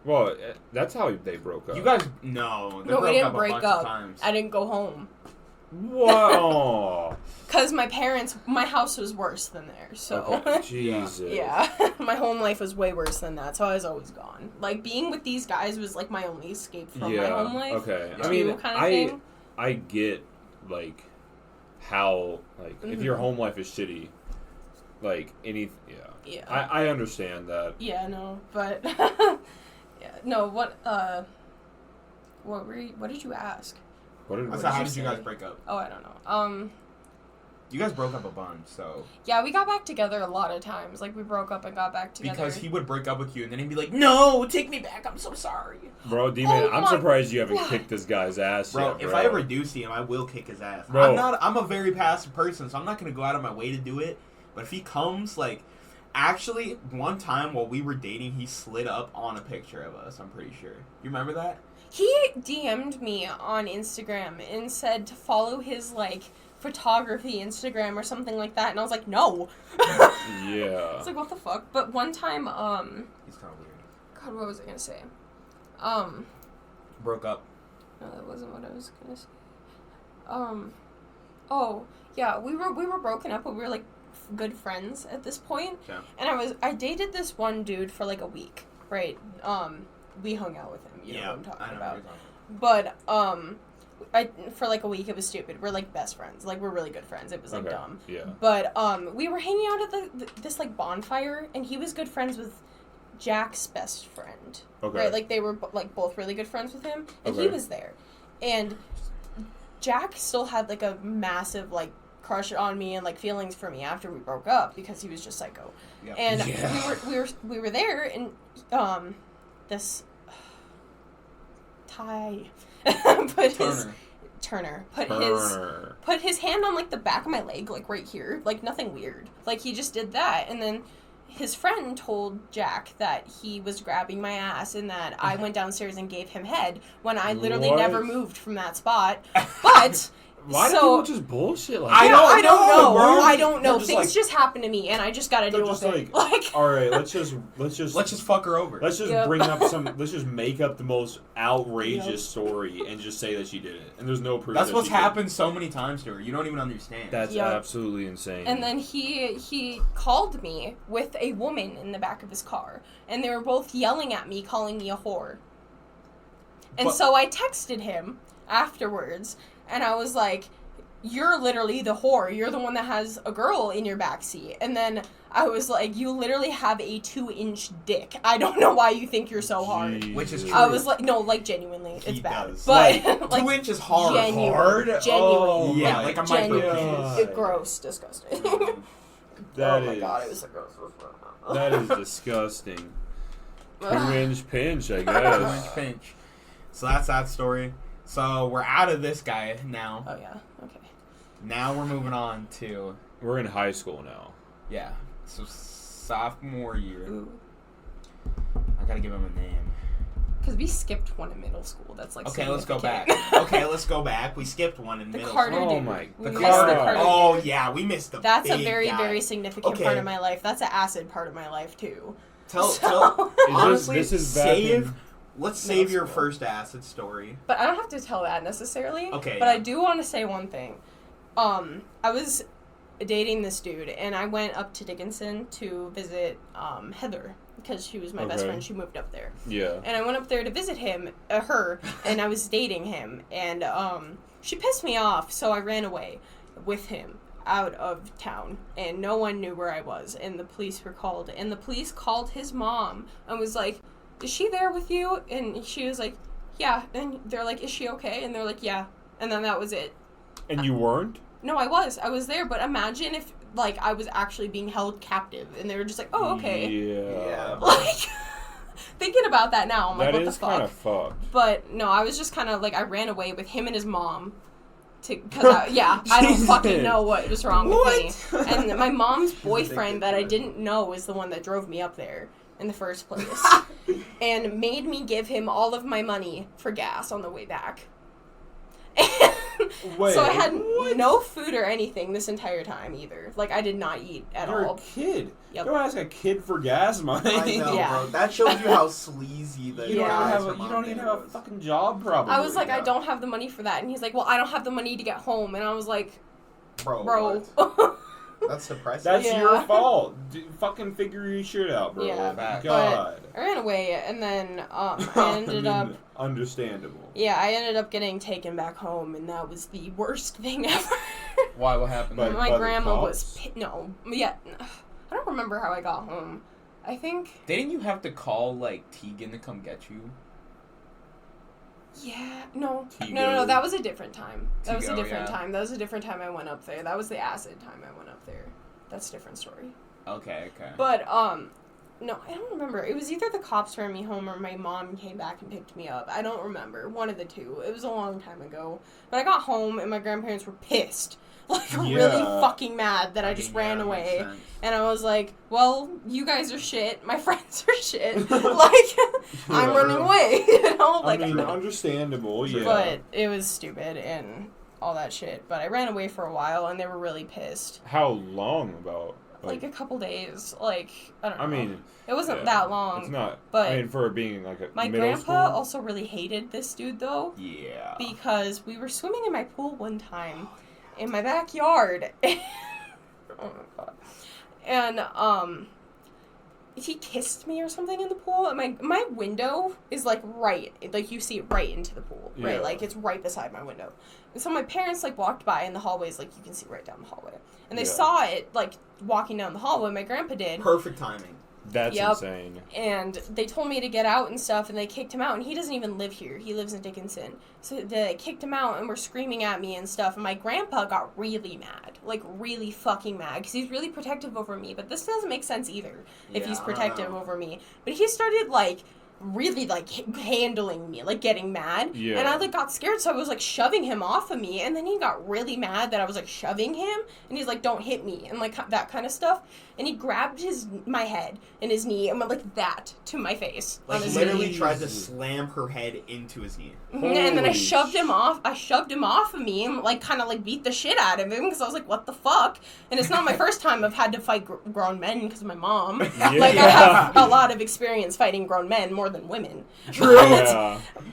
Well, that's how they broke up. You guys, no. They No, we broke didn't up a break bunch up. of times. I didn't go home. Wow. Because my house was worse than theirs, so. Okay. Jesus. Yeah. My home life was way worse than that, so I was always gone. Like, being with these guys was, like, my only escape from my home life. Okay. Yeah. I mean, kind of thing. I get, like, how, like, if your home life is shitty, like, Yeah. I understand that. Yeah, no, but yeah, no. What did you ask? How did you guys break up? Oh, I don't know. You guys broke up a bunch, so. Yeah, we got back together a lot of times. Like, we broke up and got back together. Because he would break up with you, and then he'd be like, "No, take me back. I'm so sorry." Bro, D-Man, I'm surprised you haven't kicked this guy's ass bro, yet, bro. if I ever do see him, I will kick his ass. Bro. I'm a very passive person, so I'm not gonna go out of my way to do it. But if he comes, like, actually, one time while we were dating, he slid up on a picture of us. I'm pretty sure. You remember that? He DM'd me on Instagram and said to follow his, like, photography Instagram or something like that, and I was like, no. Yeah. It's like, what the fuck? But one time, He's kind of weird. God, what was I gonna say? Broke up. No, that wasn't what I was gonna say. Oh, yeah, we were broken up, but we were, like, good friends at this point. Yeah. And I dated this one dude for, like, a week, right? We hung out with him, you know what I'm talking about. But, for, like, a week, it was stupid. We're, like, best friends. Like, we're really good friends. It was, like, dumb. Yeah. But, we were hanging out at this, like, bonfire, and he was good friends with Jack's best friend. Okay. Right? Like, they were, like, both really good friends with him, and he Okay. was there. And Jack still had, like, a massive, like, crush on me and, like, feelings for me after we broke up because he was just psycho. Yep. And we were there, and, this Ty Turner put his hand on, like, the back of my leg, like, right here, like, nothing weird. Like, he just did that, and then his friend told Jack that he was grabbing my ass and that I went downstairs and gave him head when I literally never moved from that spot. But why do people just bullshit like that? I don't know. Bro. I don't know. Just Things like, just happen to me, and I just gotta deal with it. Like, all right, let's just fuck her over. Let's just bring up let's just make up the most outrageous story and just say that she did it, and there's no proof. That's what's happened so many times to her. You don't even understand. That's absolutely insane. And then he called me with a woman in the back of his car, and they were both yelling at me, calling me a whore. And so I texted him afterwards, and I was like, you're literally the whore. You're the one that has a girl in your backseat. And then I was like, you literally have a 2-inch dick. I don't know why you think you're so hard. Which is true. I was like, no, like, genuinely. It's bad. Does. But, like 2 inches hard. Genuine. Oh, yeah, like a micro penis. Gross. Disgusting. Oh my god, it was so gross. That is disgusting. 2-inch pinch, I guess. 2-inch pinch. So that's that story. So we're out of this guy now. Oh, yeah. Okay. Now we're moving on to... We're in high school now. Yeah. So sophomore year. Ooh. I gotta give him a name. Because we skipped one in middle school. That's like okay, let's go back. Okay, let's go back. We skipped one in middle Carter school. Dude. Oh my The god. Carter Oh dude. yeah, we missed the That's big a very, guy. very significant part of my life. That's an acid part of my life too. Honestly, this is back let's save your first acid story. But I don't have to tell that necessarily. Okay. But I do want to say one thing. I was dating this dude, and I went up to Dickinson to visit Heather because she was my best friend. She moved up there. Yeah. And I went up there to visit her, and I was dating him, and she pissed me off, so I ran away with him out of town, and no one knew where I was, and the police were called, and the police called his mom and was like, is she there with you? And she was like, yeah. And they're like, is she okay? And they're like, yeah. And then that was it. And you weren't? No, I was there, but imagine if, like, I was actually being held captive, and they were just like, oh, okay. Yeah. Like, thinking about that now, I'm like, what the fuck? That is kind of fucked. But, no, I was just kind of, like, I ran away with him and his mom. Because, I don't fucking know what was wrong with me. And my mom's boyfriend that I didn't know is the one that drove me up there in the first place. And made me give him all of my money for gas on the way back. Wait, so I had no food or anything this entire time either. Like, I did not eat at all. You're a kid. Yep. Don't ask a kid for gas money. I know, Yeah. bro. That shows you how sleazy the You don't guys even from have a Montana fucking job, probably. I was like, I don't have the money for that. And he's like, well, I don't have the money to get home. And I was like, bro. That's depressing. That's your fault. Fucking figure your shit out, bro. Yeah. God. I ran away, and then I ended up... Understandable. Yeah, I ended up getting taken back home, and that was the worst thing ever. Why? What happened? My grandma was... No. Yeah. I don't remember how I got home. I think... Didn't you have to call, like, Tegan to come get you? Yeah, no. Tigo. No, that was a different time. That was a Tigo, different yeah. time. That was a different time I went up there. That was the acid time I went up there. That's a different story. Okay. But, no, I don't remember. It was either the cops ran me home or my mom came back and picked me up. I don't remember. One of the two. It was a long time ago. But I got home and my grandparents were pissed. like really fucking mad that I just ran away. And I was like, well, you guys are shit. My friends are shit. Like, I'm running away. You know? Like, I mean, understandable, yeah. But it was stupid and all that shit. But I ran away for a while, and they were really pissed. How long about? Like a couple days. Like, I don't know. I mean, it wasn't that long. It's not. But I mean, for being like a my middle grandpa school? also really hated this dude, though. Yeah. Because we were swimming in my pool one time in my backyard. Oh my god. And, he kissed me or something in the pool. And my window is, like, right. Like, you see it right into the pool, right? Yeah. Like, it's right beside my window. And so my parents, like, walked by in the hallways. Like, you can see right down the hallway. And they saw it, like, walking down the hallway. My grandpa did. Perfect timing. That's insane. And they told me to get out and stuff, and they kicked him out. And he doesn't even live here. He lives in Dickinson. So they kicked him out and were screaming at me and stuff. And my grandpa got really mad. Like, really fucking mad. Because he's really protective over me. But this doesn't make sense either, if he's protective over me. But he started, like, really, like, handling me, like, getting mad. Yeah. And I, like, got scared, so I was, like, shoving him off of me. And then he got really mad that I was, like, shoving him. And he's like, don't hit me. And, like, that kind of stuff. And he grabbed my head and his knee and went like that to my face. Like, literally tried to slam her head into his knee. And then I shoved him off. I shoved him off of me and, like, kind of, like, beat the shit out of him because I was like, what the fuck? And it's not my first time I've had to fight grown men because of my mom. Yeah. Like, I have a lot of experience fighting grown men more than women. True.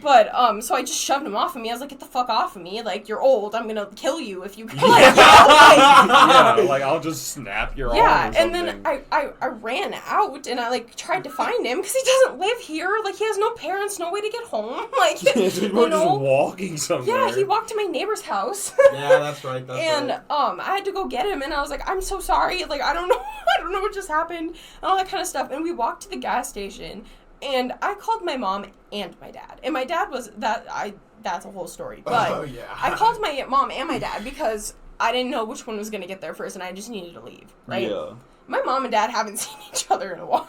But, so I just shoved him off of me. I was like, get the fuck off of me. Like, you're old. I'm gonna kill you if you... Like, like, I'll just snap your arm or something. And then I ran out and I, like, tried to find him because he doesn't live here. Like, he has no parents, no way to get home. Like, you were just walking somewhere. Yeah, he walked to my neighbor's house. Yeah, that's right. And I had to go get him, and I was like, I'm so sorry. Like, I don't know what just happened, and all that kind of stuff. And we walked to the gas station, and I called my mom and my dad. And my dad was that's a whole story. But I called my mom and my dad because I didn't know which one was going to get there first, and I just needed to leave, right? Yeah. My mom and dad haven't seen each other in a while.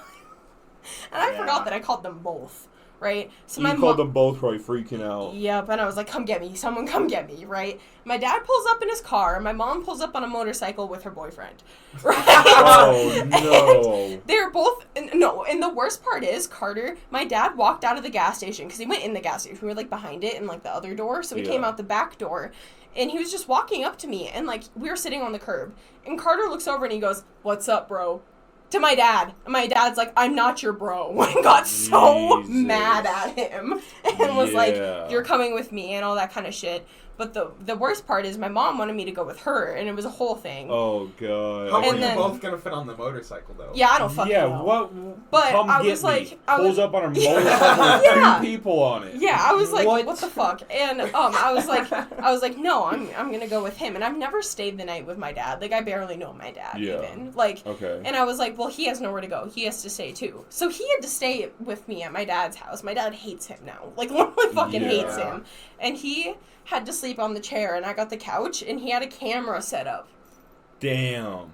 And I forgot that I called them both, right? So you called them both probably freaking out. Yep, and I was like, come get me. Someone come get me, right? My dad pulls up in his car, and my mom pulls up on a motorcycle with her boyfriend, right? Oh, no. They're both... No, and the worst part is, Carter, my dad walked out of the gas station, because he went in the gas station. We were, like, behind it in, like, the other door, so he came out the back door. And he was just walking up to me, and, like, we were sitting on the curb. And Carter looks over, and he goes, what's up, bro? To my dad. And my dad's like, I'm not your bro. And got so mad at him. And was like, you're coming with me, and all that kind of shit. But the worst part is my mom wanted me to go with her, and it was a whole thing. Oh, God. How are you both going to fit on the motorcycle, though? Yeah, I don't fucking know. Yeah, what? But come I get was me. like... Pulls up on a motorcycle with 2 people on it. Yeah, I was like, what the fuck? And I was like, no, I'm gonna go with him. And I've never stayed the night with my dad. Like, I barely know my dad, even. Like, okay. And I was like, well, he has nowhere to go. He has to stay, too. So he had to stay with me at my dad's house. My dad hates him now. Like, literally fucking hates him. And he had to sleep on the chair, and I got the couch, and he had a camera set up. Damn.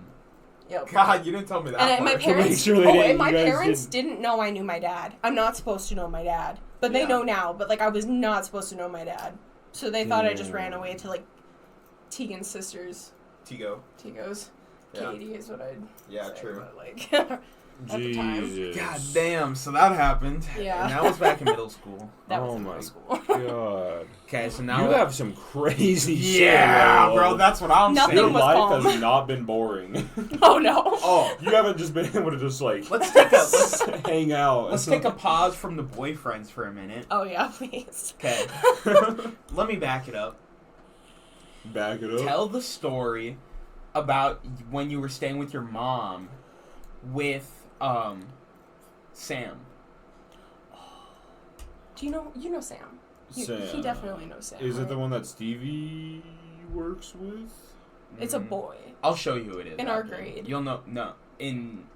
Yep. God, you didn't tell me that. And my parents, didn't know I knew my dad. I'm not supposed to know my dad, but they know now. But like, I was not supposed to know my dad, so they thought I just ran away to like Tegan's sisters. Tigo's. Yeah. Katie is what I'd say, true. But, like, at the time. God damn, so that happened. Yeah. And that was back in middle school. That was in middle school. God. Okay, so now... You have some crazy shit. Yeah, bro, that's what I'm saying. Your life has not been boring. Oh, no. Oh. You haven't just been able to just, like... Let's hang out. Let's take a pause from the boyfriends for a minute. Oh, yeah, please. Okay. Let me back it up. Back it up? Tell the story about when you were staying with your mom with Sam. Do you know Sam? Sam. He definitely knows Sam. Is it the one that Stevie works with? It's a boy. I'll show you who it is. In our grade. You'll know. No.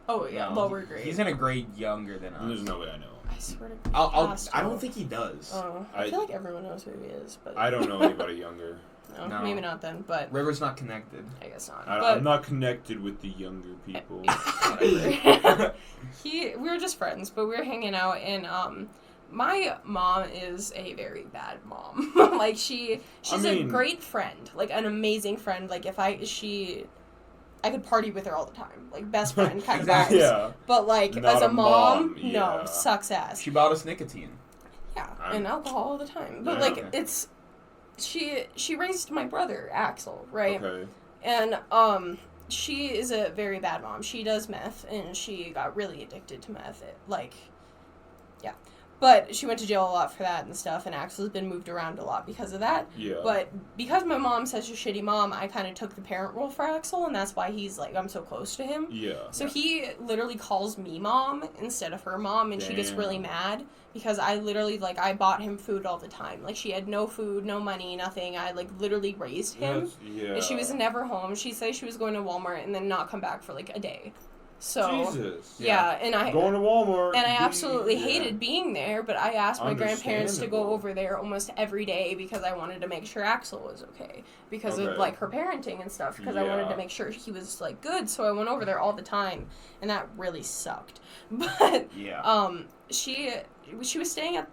Lower grade. He's in a grade younger than us. There's no way I know. I swear to God. I don't think he does. Oh, I feel like everyone knows who he is, but I don't know anybody younger. No, maybe not then, but... River's not connected. I guess not. I'm not connected with the younger people. We were just friends, but we were hanging out, and my mom is a very bad mom. Like, she's a great friend. Like, an amazing friend. Like, I could party with her all the time. Like, best friend kind of vibes. Yeah. But, like, not as a mom, no, sucks ass. She bought us nicotine. Yeah, and alcohol all the time. But, like, it's... She raised my brother, Axel, right? Okay. And, she is a very bad mom. She does meth, and she got really addicted to meth. Yeah. But she went to jail a lot for that and stuff, and Axel's been moved around a lot because of that. Yeah. But because my mom's such a shitty mom, I kind of took the parent role for Axel, and that's why he's, like, I'm so close to him. Yeah. So he literally calls me mom instead of her mom, and she gets really mad because I literally, like, I bought him food all the time. Like, she had no food, no money, nothing. I, like, literally raised him. Yeah. And she was never home. She'd say she was going to Walmart and then not come back for, like, a day. So, Jesus. Yeah, and I... Going to Walmart. And I absolutely hated being there, but I asked my grandparents to go over there almost every day because I wanted to make sure Axel was okay. Because of, like, her parenting and stuff. Because I wanted to make sure he was, like, good. So I went over there all the time. And that really sucked. But, she was staying at,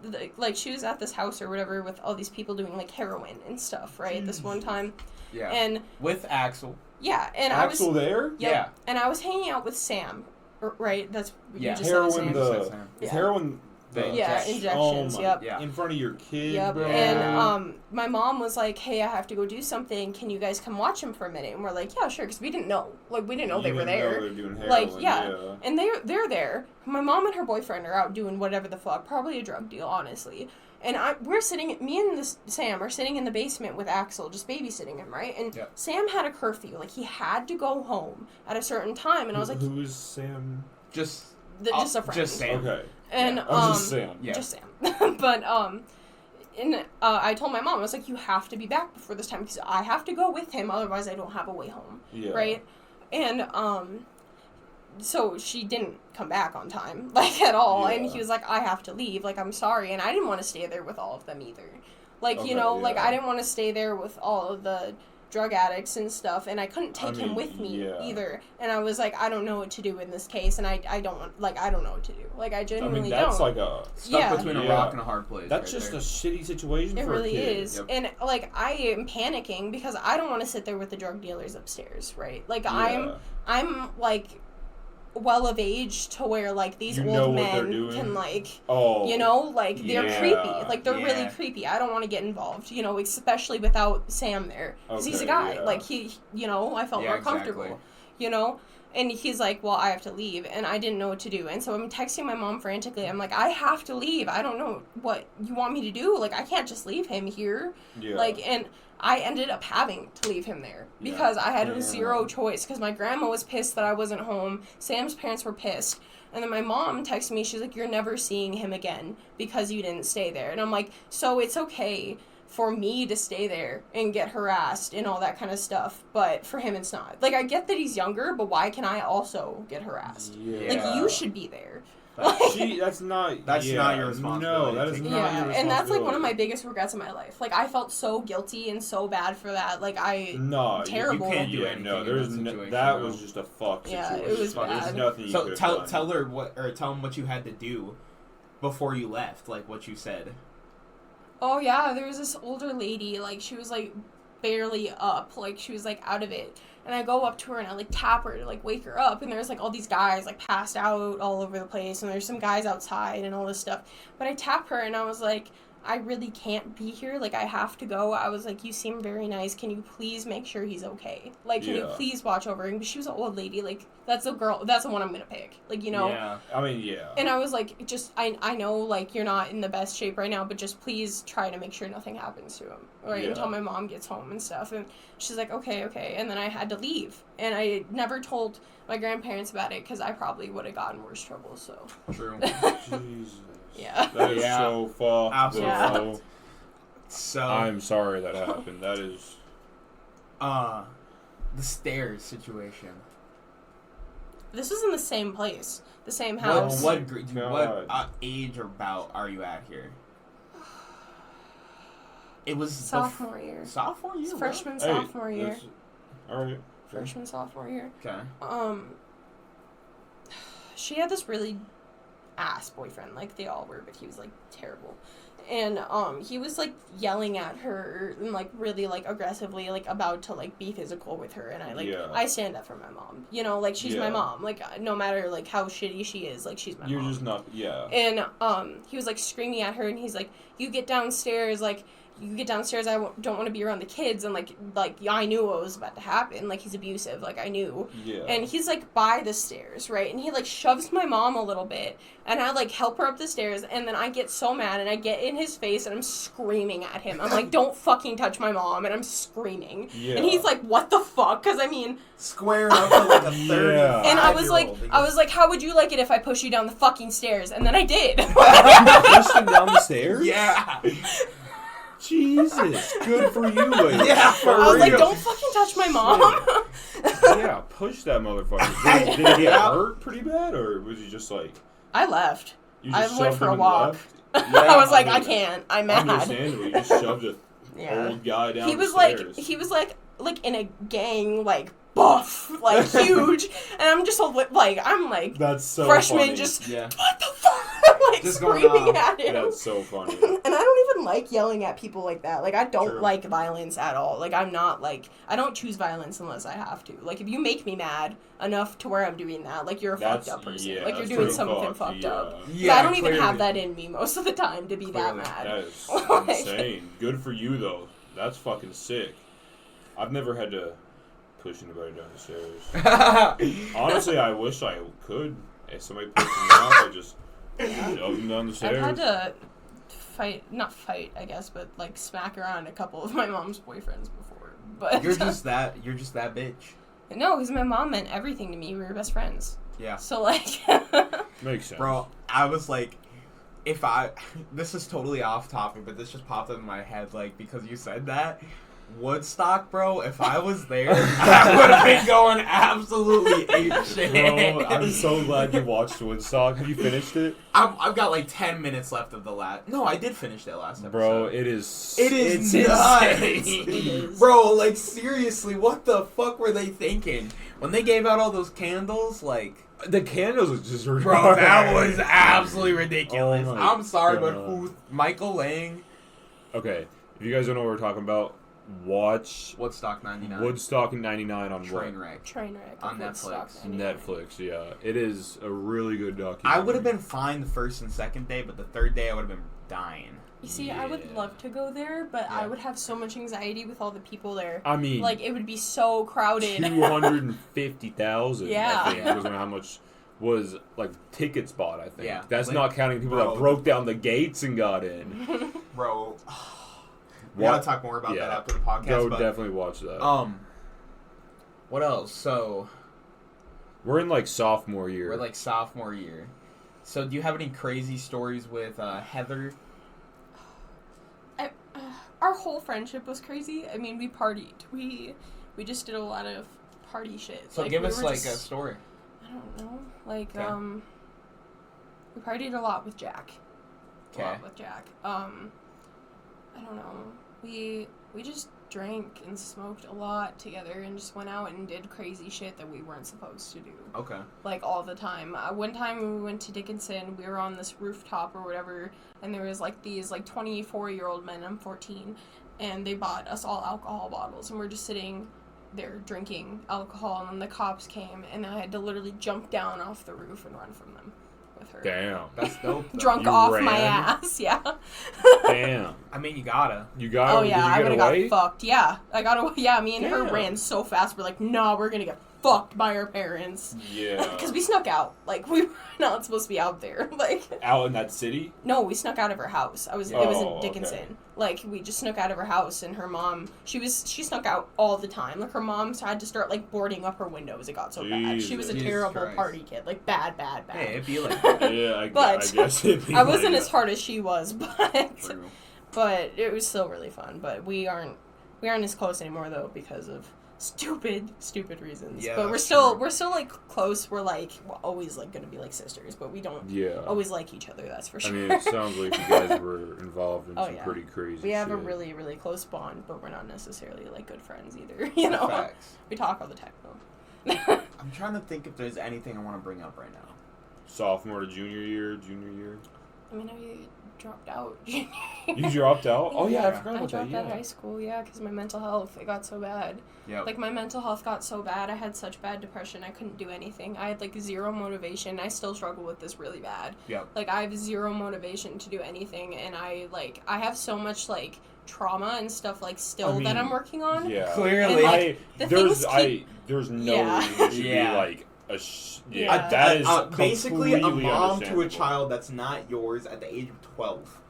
she was at this house or whatever with all these people doing, like, heroin and stuff, right? This one time. Yeah. And... with Axel. Yeah, and Axel there? Yep, yeah. And I was hanging out with Sam, right? That's you just heroin. Said Heroin. Injections. Yep. Yeah. In front of your kid. Yep. Bro. And my mom was like, "Hey, I have to go do something. Can you guys come watch him for a minute?" And we're like, "Yeah, sure," because we didn't know. Like, we didn't know they were there. Know they were doing heroin, like, yeah. And they're there. My mom and her boyfriend are out doing whatever the fuck, probably a drug deal, honestly. And me and Sam are sitting in the basement with Axel, just babysitting him, right? And Sam had a curfew. Like, he had to go home at a certain time. And I was like... Who's Sam? Just a friend. Just Sam. Okay. And, just Sam. Yeah. Just Sam. But, I told my mom, I was like, you have to be back before this time, because I have to go with him, otherwise I don't have a way home. Yeah. Right? And, so she didn't come back on time, like, at all, and he was like, I have to leave, like, I'm sorry, and I didn't want to stay there with all of them either. Like, like, I didn't want to stay there with all of the drug addicts and stuff, and I couldn't take him with me either, and I was like, I don't know what to do in this case, and I don't know what to do. Like, I genuinely that's don't. Like a... stuck between a rock and a hard place. That's just a shitty situation for a kid. It really is. Yep. And, like, I am panicking because I don't want to sit there with the drug dealers upstairs, right? Like, I'm, like... well of age to where, like, these old men can, like, they're creepy. Like, they're really creepy. I don't want to get involved, especially without Sam there. Because he's a guy. Yeah. Like, I felt more comfortable, And he's like, well, I have to leave. And I didn't know what to do. And so I'm texting my mom frantically. I'm like, I have to leave. I don't know what you want me to do. Like, I can't just leave him here. Yeah. Like, and... I ended up having to leave him there because I had zero choice because my grandma was pissed that I wasn't home. Sam's parents were pissed. And then my mom texted me. She's like, you're never seeing him again because you didn't stay there. And I'm like, so it's okay for me to stay there and get harassed and all that kind of stuff. But for him, it's not. Like, I get that he's younger, but why can I also get harassed? Yeah. Like, you should be there. That's not your responsibility. No, that is not your responsibility. And that's, like, one of my biggest regrets in my life. Like, I felt so guilty and so bad for that. Like, terrible. You can't do anything. No, that was just a fuck situation. Yeah, it was bad. There's nothing you could tell her tell him what you had to do before you left, like what you said. Oh, yeah, there was this older lady, like, she was, like, barely up. Like, she was, like, out of it. And I go up to her and I, like, tap her to, like, wake her up. And there's, like, all these guys, like, passed out all over the place. And there's some guys outside and all this stuff. But I tap her and I was like, I really can't be here. Like, I have to go. I was like, you seem very nice. Can you please make sure he's okay? Like, can you please watch over him? But she was an old lady. Like, that's the girl. That's the one I'm going to pick. Like, Yeah. I mean, yeah. And I was like, I know, like, you're not in the best shape right now, but just please try to make sure nothing happens to him. Right? Until my mom gets home and stuff. And she's like, okay. And then I had to leave. And I never told my grandparents about it because I probably would have gotten worse trouble, so. True. Jesus. Yeah. That is so fucked. Absolutely. Yeah. So I'm sorry that happened. That is the stairs situation. This was in the same place, the same house. What age or about are you at here? It was sophomore year. Sophomore year. Freshman, sophomore year. All right. Freshman, sophomore year. Okay. She had this really ass boyfriend. Like, they all were, but he was, like, terrible. And, he was, like, yelling at her and, like, really, like, aggressively, like, about to, like, be physical with her. And I stand up for my mom. You know, like, she's my mom. Like, no matter, like, how shitty she is, like, she's my mom. You're just not, And, he was, like, screaming at her, and he's like, you get downstairs, I don't want to be around the kids, and, like, I knew what was about to happen, like, he's abusive, like, I knew, and he's, like, by the stairs, right, and he, like, shoves my mom a little bit, and I, like, help her up the stairs, and then I get so mad, and I get in his face, and I'm screaming at him, I'm like, don't fucking touch my mom, and I'm screaming, and he's like, what the fuck, because, I mean, squaring up to, like, a 30 and I was like, how would you like it if I push you down the fucking stairs, and then I did. Pushed him down the stairs? Yeah. Jesus, good for you, lady. Yeah, I was like, don't fucking touch my mom. Yeah, push that motherfucker. Did he get hurt pretty bad, or was he just like... I left. I went for a walk. Yeah, I was like, I can't. I'm mad. Understandable. You just shoved an old guy down he was the stairs. He was like in a gang, like, buff, like, huge. And I'm just, like, I'm like, that's so freshman, funny. just, yeah. what the fuck? Like, just screaming at him. That's so funny. And I don't even like yelling at people like that. Like, I don't True. like violence at all. Like, I'm not, like, I don't choose violence unless I have to. Like, if you make me mad enough to where I'm doing that, like, you're a fucked up person. Yeah, like, you're doing something fucked up. Yeah, I don't clearly. even have that in me most of the time to be that mad. That is Like, insane. Good for you, though. That's fucking sick. I've never had to push anybody down the stairs. Honestly, I wish I could. If somebody pushed me out, I just shove them down the stairs. I've had to not fight, I guess, but, like, smack around a couple of my mom's boyfriends before. But You're just that bitch. No, because my mom meant everything to me. We were best friends. Yeah. So, like... Makes sense. Bro, I was like, this is totally off topic, but this just popped up in my head, like, because you said that. Woodstock, bro, if I was there, I would have been going absolutely apeshit. Bro, I'm so glad you watched Woodstock. Have you finished it? I've got like 10 minutes left of the last. No, I did finish that last episode. Bro, it's nuts. It is. Bro, like, seriously, what the fuck were they thinking? When they gave out all those candles, like... The candles was just... Bro, that was absolutely ridiculous. Oh I'm sorry, God. but Michael Lang... Okay, if you guys don't know what we're talking about, watch Woodstock 99. Woodstock in 99 on Trainwreck. Trainwreck. On Netflix. Netflix, yeah. It is a really good documentary. I would have been fine the first and second day, but the third day I would have been dying. You see, I would love to go there, but Yeah. I would have so much anxiety with all the people there. I mean... Like, it would be so crowded. 250,000, Yeah. I think, was how much was, like, tickets bought, I think. Yeah. That's Like, not counting people bro. that broke down the gates and got in. Bro, we gotta talk more about that after the podcast. Go but, definitely watch that. what else? So, we're in, like, sophomore year. we're like sophomore year. So, do you have any crazy stories with Heather? Our whole friendship was crazy. I mean, we partied. We just did a lot of party shit. So, like, give we us, were like, just, a story. I don't know. Like, Okay. we partied a lot with Jack. Okay. A lot with Jack. I don't know. We just drank and smoked a lot together and just went out and did crazy shit that we weren't supposed to do. Okay. Like, all the time. One time when we went to Dickinson, we were on this rooftop or whatever, and there was, like, these, like, 24-year-old men, I'm 14, and they bought us all alcohol bottles, and we're just sitting there drinking alcohol, and then the cops came, and I had to literally jump down off the roof and run from them with her. Damn. That's dope. though. Drunk You off ran? my ass, yeah. Damn. I mean, you gotta. You got Oh, yeah, I did would you have get away? got fucked. Yeah, I got away. Yeah, me and her Damn. ran so fast, we're like, no, we're gonna get fucked by our parents. Yeah. Because we snuck out. Like, we were not supposed to be out there. Like, Out in that city? no, we snuck out of her house. It was Oh, in Dickinson. okay. Like, we just snuck out of her house, and her mom, she snuck out all the time. Like, her mom had to start, like, boarding up her windows. It got so bad. She was a Jesus terrible Christ. party kid. Like, bad. Hey, it'd be like that. Yeah, I But guess it'd be I wasn't like as hard as she was, but True. but it was still really fun. But we aren't as close anymore, though, because of stupid reasons. Yeah, but we're that's still true. like close. We're like always like gonna be like sisters, but we don't Yeah. always like each other. That's for I sure. mean, it sounds like you guys were involved in Oh, some yeah. pretty crazy we have a shit. really, really close bond, but we're not necessarily like good friends either. You know, Facts. we talk all the time though. I'm trying to think if there's anything I want to bring up right now. sophomore to junior year? I mean, I dropped out. You dropped out? Oh, yeah, I forgot about that. I dropped out of high school, because my mental health, it got so bad. Yep. Like, my mental health got so bad. I had such bad depression. I couldn't do anything. I had, like, zero motivation. I still struggle with this really bad. Yep. Like, I have zero motivation to do anything, and I have so much, like, trauma and stuff, like, still that I'm working on. Yeah. Clearly. And, like, there's no reason it should be, like, that is basically a completely mom to a understandable. child that's not yours at the age of 12.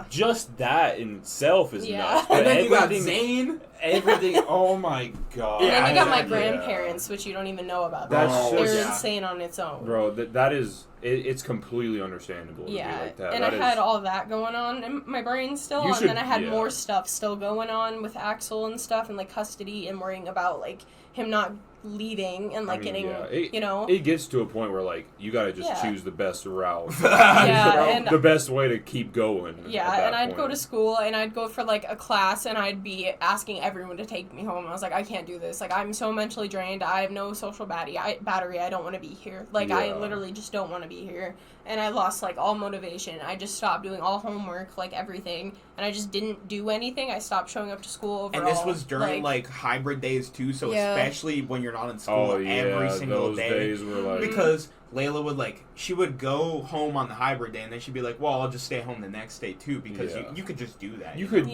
Just that in itself is nuts. And then you got Zane. Everything. Oh my god. And then you got my grandparents, which you don't even know about. They're insane on its own. Bro, that is... It's completely understandable to be like that. And I had all that going on in my brain still, and then I had more stuff still going on with Axel and stuff, and, like, custody and worrying about, like, him not leaving and, like, getting, It gets to a point where, like, you gotta just choose the best route. And the best way to keep going. Yeah, and I'd go to school, and I'd go for, like, a class, and I'd be asking everyone to take me home. I was like, I can't do this. Like, I'm so mentally drained. I have no social battery. I don't want to be here. Like, I literally just don't want to be here. And I lost, like, all motivation. I just stopped doing all homework, like, everything. And I just didn't do anything. I stopped showing up to school overall. And this was during, like hybrid days, too. So especially when you're not in school every single day. Days were like... Because Layla would, she would go home on the hybrid day, and then she'd be like, well, I'll just stay home the next day, too. Because you could just do that. You could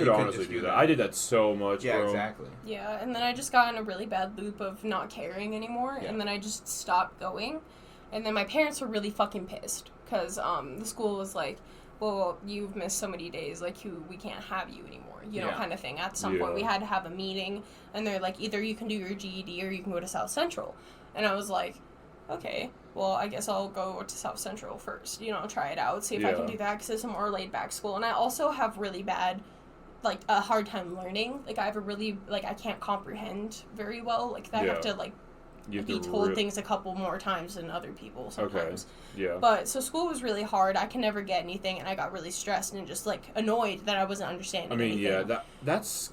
honestly do that. I did that so much, bro. Yeah, exactly. Yeah, and then I just got in a really bad loop of not caring anymore. And then I just stopped going. And then my parents were really fucking pissed because the school was like, well, you've missed so many days, like, we can't have you anymore, you know, kind of thing. At some point, we had to have a meeting, and they're like, either you can do your GED or you can go to South Central. And I was like, okay, well, I guess I'll go to South Central first, try it out, see if I can do that, because it's a more laid-back school. And I also have really bad, like, a hard time learning. Like, I have a really, like, I can't comprehend very well. Like, I have to, like, be told things a couple more times than other people sometimes. Okay. Yeah. But so school was really hard. I can never get anything, and I got really stressed and just, like, annoyed that I wasn't understanding. I mean, anything. that's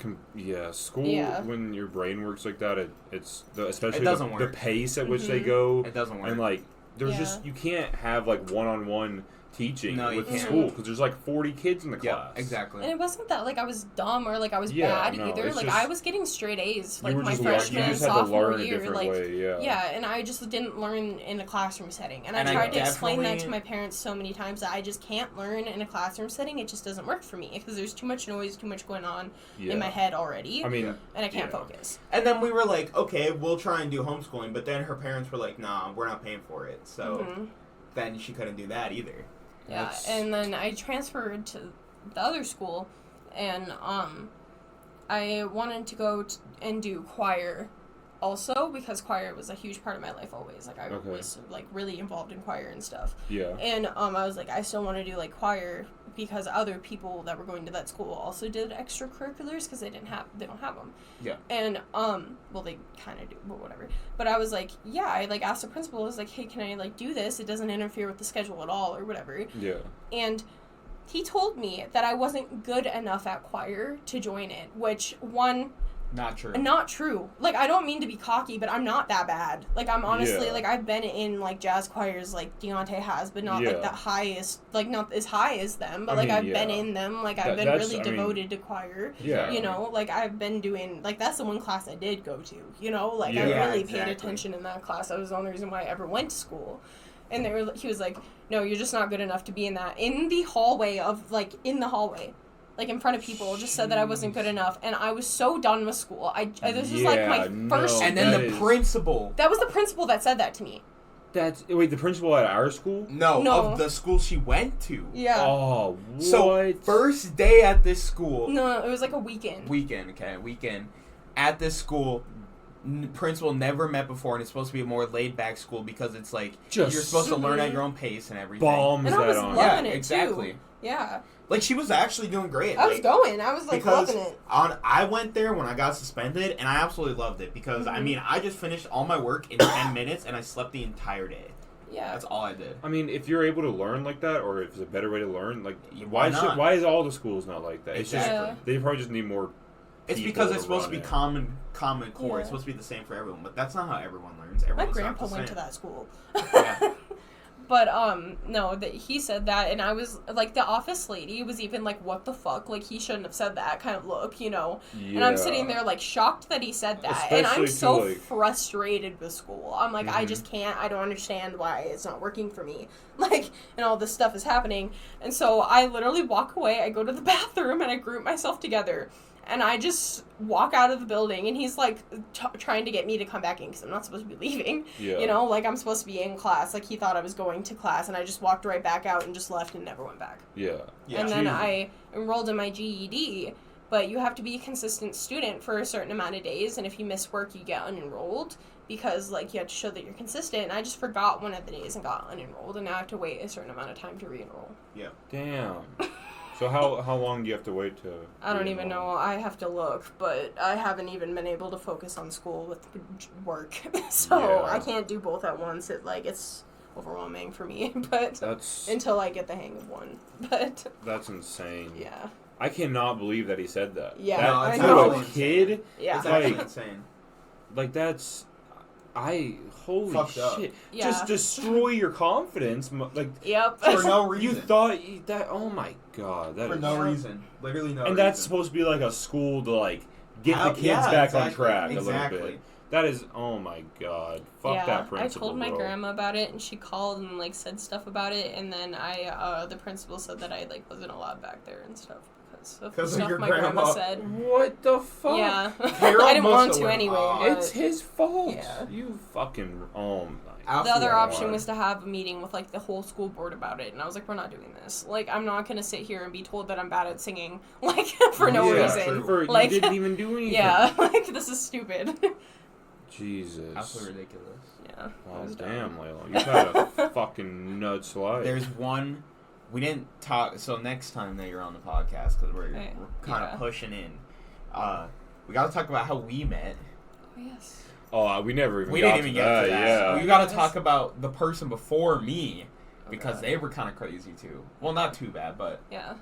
school when your brain works like that. It's especially the pace at which they go. It doesn't work. And, like, there's just you can't have, like, one-on-one teaching with the school because there's, like, 40 kids in the class. Exactly. And it wasn't that, like, I was dumb or, like, I was bad either. Like, I was getting straight A's, like, my freshman and sophomore year. Like, and I just didn't learn in a classroom setting. And I tried to explain that to my parents so many times that I just can't learn in a classroom setting. It just doesn't work for me because there's too much noise, too much going on in my head already. I mean, and I can't focus. And then we were like, okay, we'll try and do homeschooling. But then her parents were like, nah, we're not paying for it. So then she couldn't do that either. Yeah, and then I transferred to the other school, and I wanted to go and do choir also, because choir was a huge part of my life always. Like, I was, like, really involved in choir and stuff. Yeah. And I was like, I still want to do, like, choir because other people that were going to that school also did extracurriculars because they don't have them. Yeah. And, well, they kind of do, but whatever. But I was like, yeah, I, like, asked the principal, I was like, hey, can I, like, do this? It doesn't interfere with the schedule at all or whatever. Yeah. And he told me that I wasn't good enough at choir to join it, which, not true. Not true. Like, I don't mean to be cocky, but I'm not that bad. Like, I'm honestly, like, I've been in, like, jazz choirs, like, Deante has, but not, like, that highest, like, not as high as them, but, I've been in them. Like, I've been really devoted to choir. Yeah. You know, like, I've been doing, like, that's the one class I did go to, you know? Like, I really paid attention in that class. That was the only reason why I ever went to school. And he was like, no, you're just not good enough to be in that. In the hallway. Like, in front of people, just said that I wasn't good enough, and I was so done with school. This was, like, my first... And then the principal... That was the principal that said that to me. Wait, the principal at our school? No, of the school she went to. Yeah. Oh, what? So, first day at this school... No, it was, like, a weekend. Weekend. At this school... Principal never met before, and it's supposed to be a more laid-back school because it's, like, you're supposed to learn at your own pace and everything. And I was loving it, exactly. Too. Yeah. Like, she was actually doing great. I was loving it. I went there when I got suspended, and I absolutely loved it because, I mean, I just finished all my work in 10 minutes, and I slept the entire day. Yeah. That's all I did. I mean, if you're able to learn like that, or if it's a better way to learn, like, why is all the schools not like that? It's just, they probably just need more It's because it's supposed to be common core. Yeah. It's supposed to be the same for everyone, but that's not how everyone learns. My grandpa went to that school. Yeah. But, no, he said that, and I was, like, the office lady was even like, what the fuck? Like, he shouldn't have said that kind of look, you know? Yeah. And I'm sitting there, like, shocked that he said that. Especially and I'm so frustrated with school. I'm like, I just can't, I don't understand why it's not working for me. Like, and all this stuff is happening. And so I literally walk away, I go to the bathroom, and I group myself together. And I just walk out of the building, and he's, like, trying to get me to come back in, because I'm not supposed to be leaving. Yeah. You know, like, I'm supposed to be in class. Like, he thought I was going to class, and I just walked right back out and just left and never went back. Yeah. And then I enrolled in my GED, but you have to be a consistent student for a certain amount of days, and if you miss work, you get unenrolled, because, like, you have to show that you're consistent, and I just forgot one of the days and got unenrolled, and now I have to wait a certain amount of time to re-enroll. Yeah. Damn. So how long do you have to wait to... I don't even know. I have to look, but I haven't even been able to focus on school with work. So I can't do both at once. It's overwhelming for me, but until I get the hang of one. But that's insane. Yeah. I cannot believe that he said that. Yeah, I know. To a kid? Yeah. It's actually insane. Like, that's... holy fucked shit. Up. Yeah. Just destroy your confidence. Like, yep. For no reason. You thought that, oh my god. That For is, no reason. Literally no reason. And that's supposed to be like a school to, like, get the kids back on track a little bit. That is, oh my god. Fuck that principal, I told my grandma about it, and she called and, like, said stuff about it, and then the principal said that I, like, wasn't allowed back there and stuff. Because of stuff my grandma said. What the fuck? Yeah. I didn't want to anyway. It's his fault. Yeah. You fucking... Oh my. The other option was to have a meeting with, like, the whole school board about it. And I was like, we're not doing this. Like, I'm not going to sit here and be told that I'm bad at singing. Like, for no reason. Like, you didn't even do anything. Yeah. Like, this is stupid. Jesus. Absolutely ridiculous. Yeah. Well, damn, Layla. You've had a fucking nuts life. There's one... We didn't talk, so next time that you're on the podcast, because we're kind of pushing in, we got to talk about how we met. Oh, yes. Oh, we never even didn't even get to that. Yeah. We got to talk about the person before me, because they were kind of crazy, too. Well, not too bad, but... Yeah.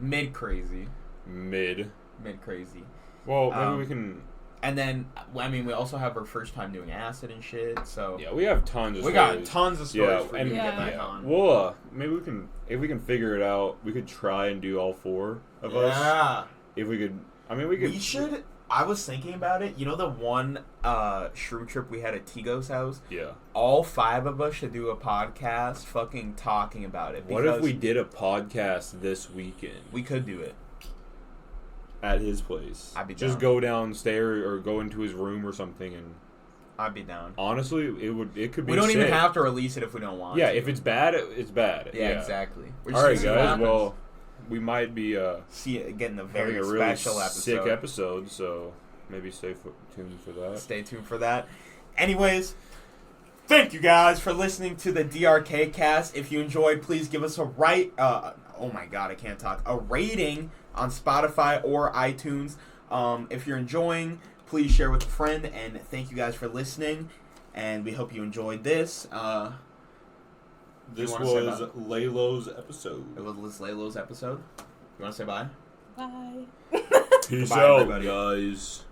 Mid-crazy. Mid-crazy. Well, maybe we can... And then, I mean, we also have our first time doing acid and shit, so... Yeah, we have tons of stories. We got tons of stories for you to get back on. Well, maybe we can... If we can figure it out, we could try and do all four of us. Yeah. If we could... I mean, we could... We should... I was thinking about it. You know the one shroom trip we had at Tigo's house? Yeah. All 5 of us should do a podcast fucking talking about it. What if we did a podcast this weekend? We could do it. At his place. I'd be down. Just go downstairs or go into his room or something and... I'd be down. Honestly, it could be We don't sick. even have to release it if we don't want to. Yeah, if it's bad, it's bad. Yeah, exactly. Alright, guys, well, we might be getting a very really special episode. Sick episode, so maybe stay tuned for that. Stay tuned for that. Anyways, thank you guys for listening to the DRK Cast. If you enjoyed, please give us a oh my god, I can't talk. A rating on Spotify or iTunes. If you're enjoying, please share with a friend, and thank you guys for listening, and we hope you enjoyed this. This was Laylo's episode. It was Laylo's episode. You want to say bye? Bye. Peace Goodbye, out, everybody. guys.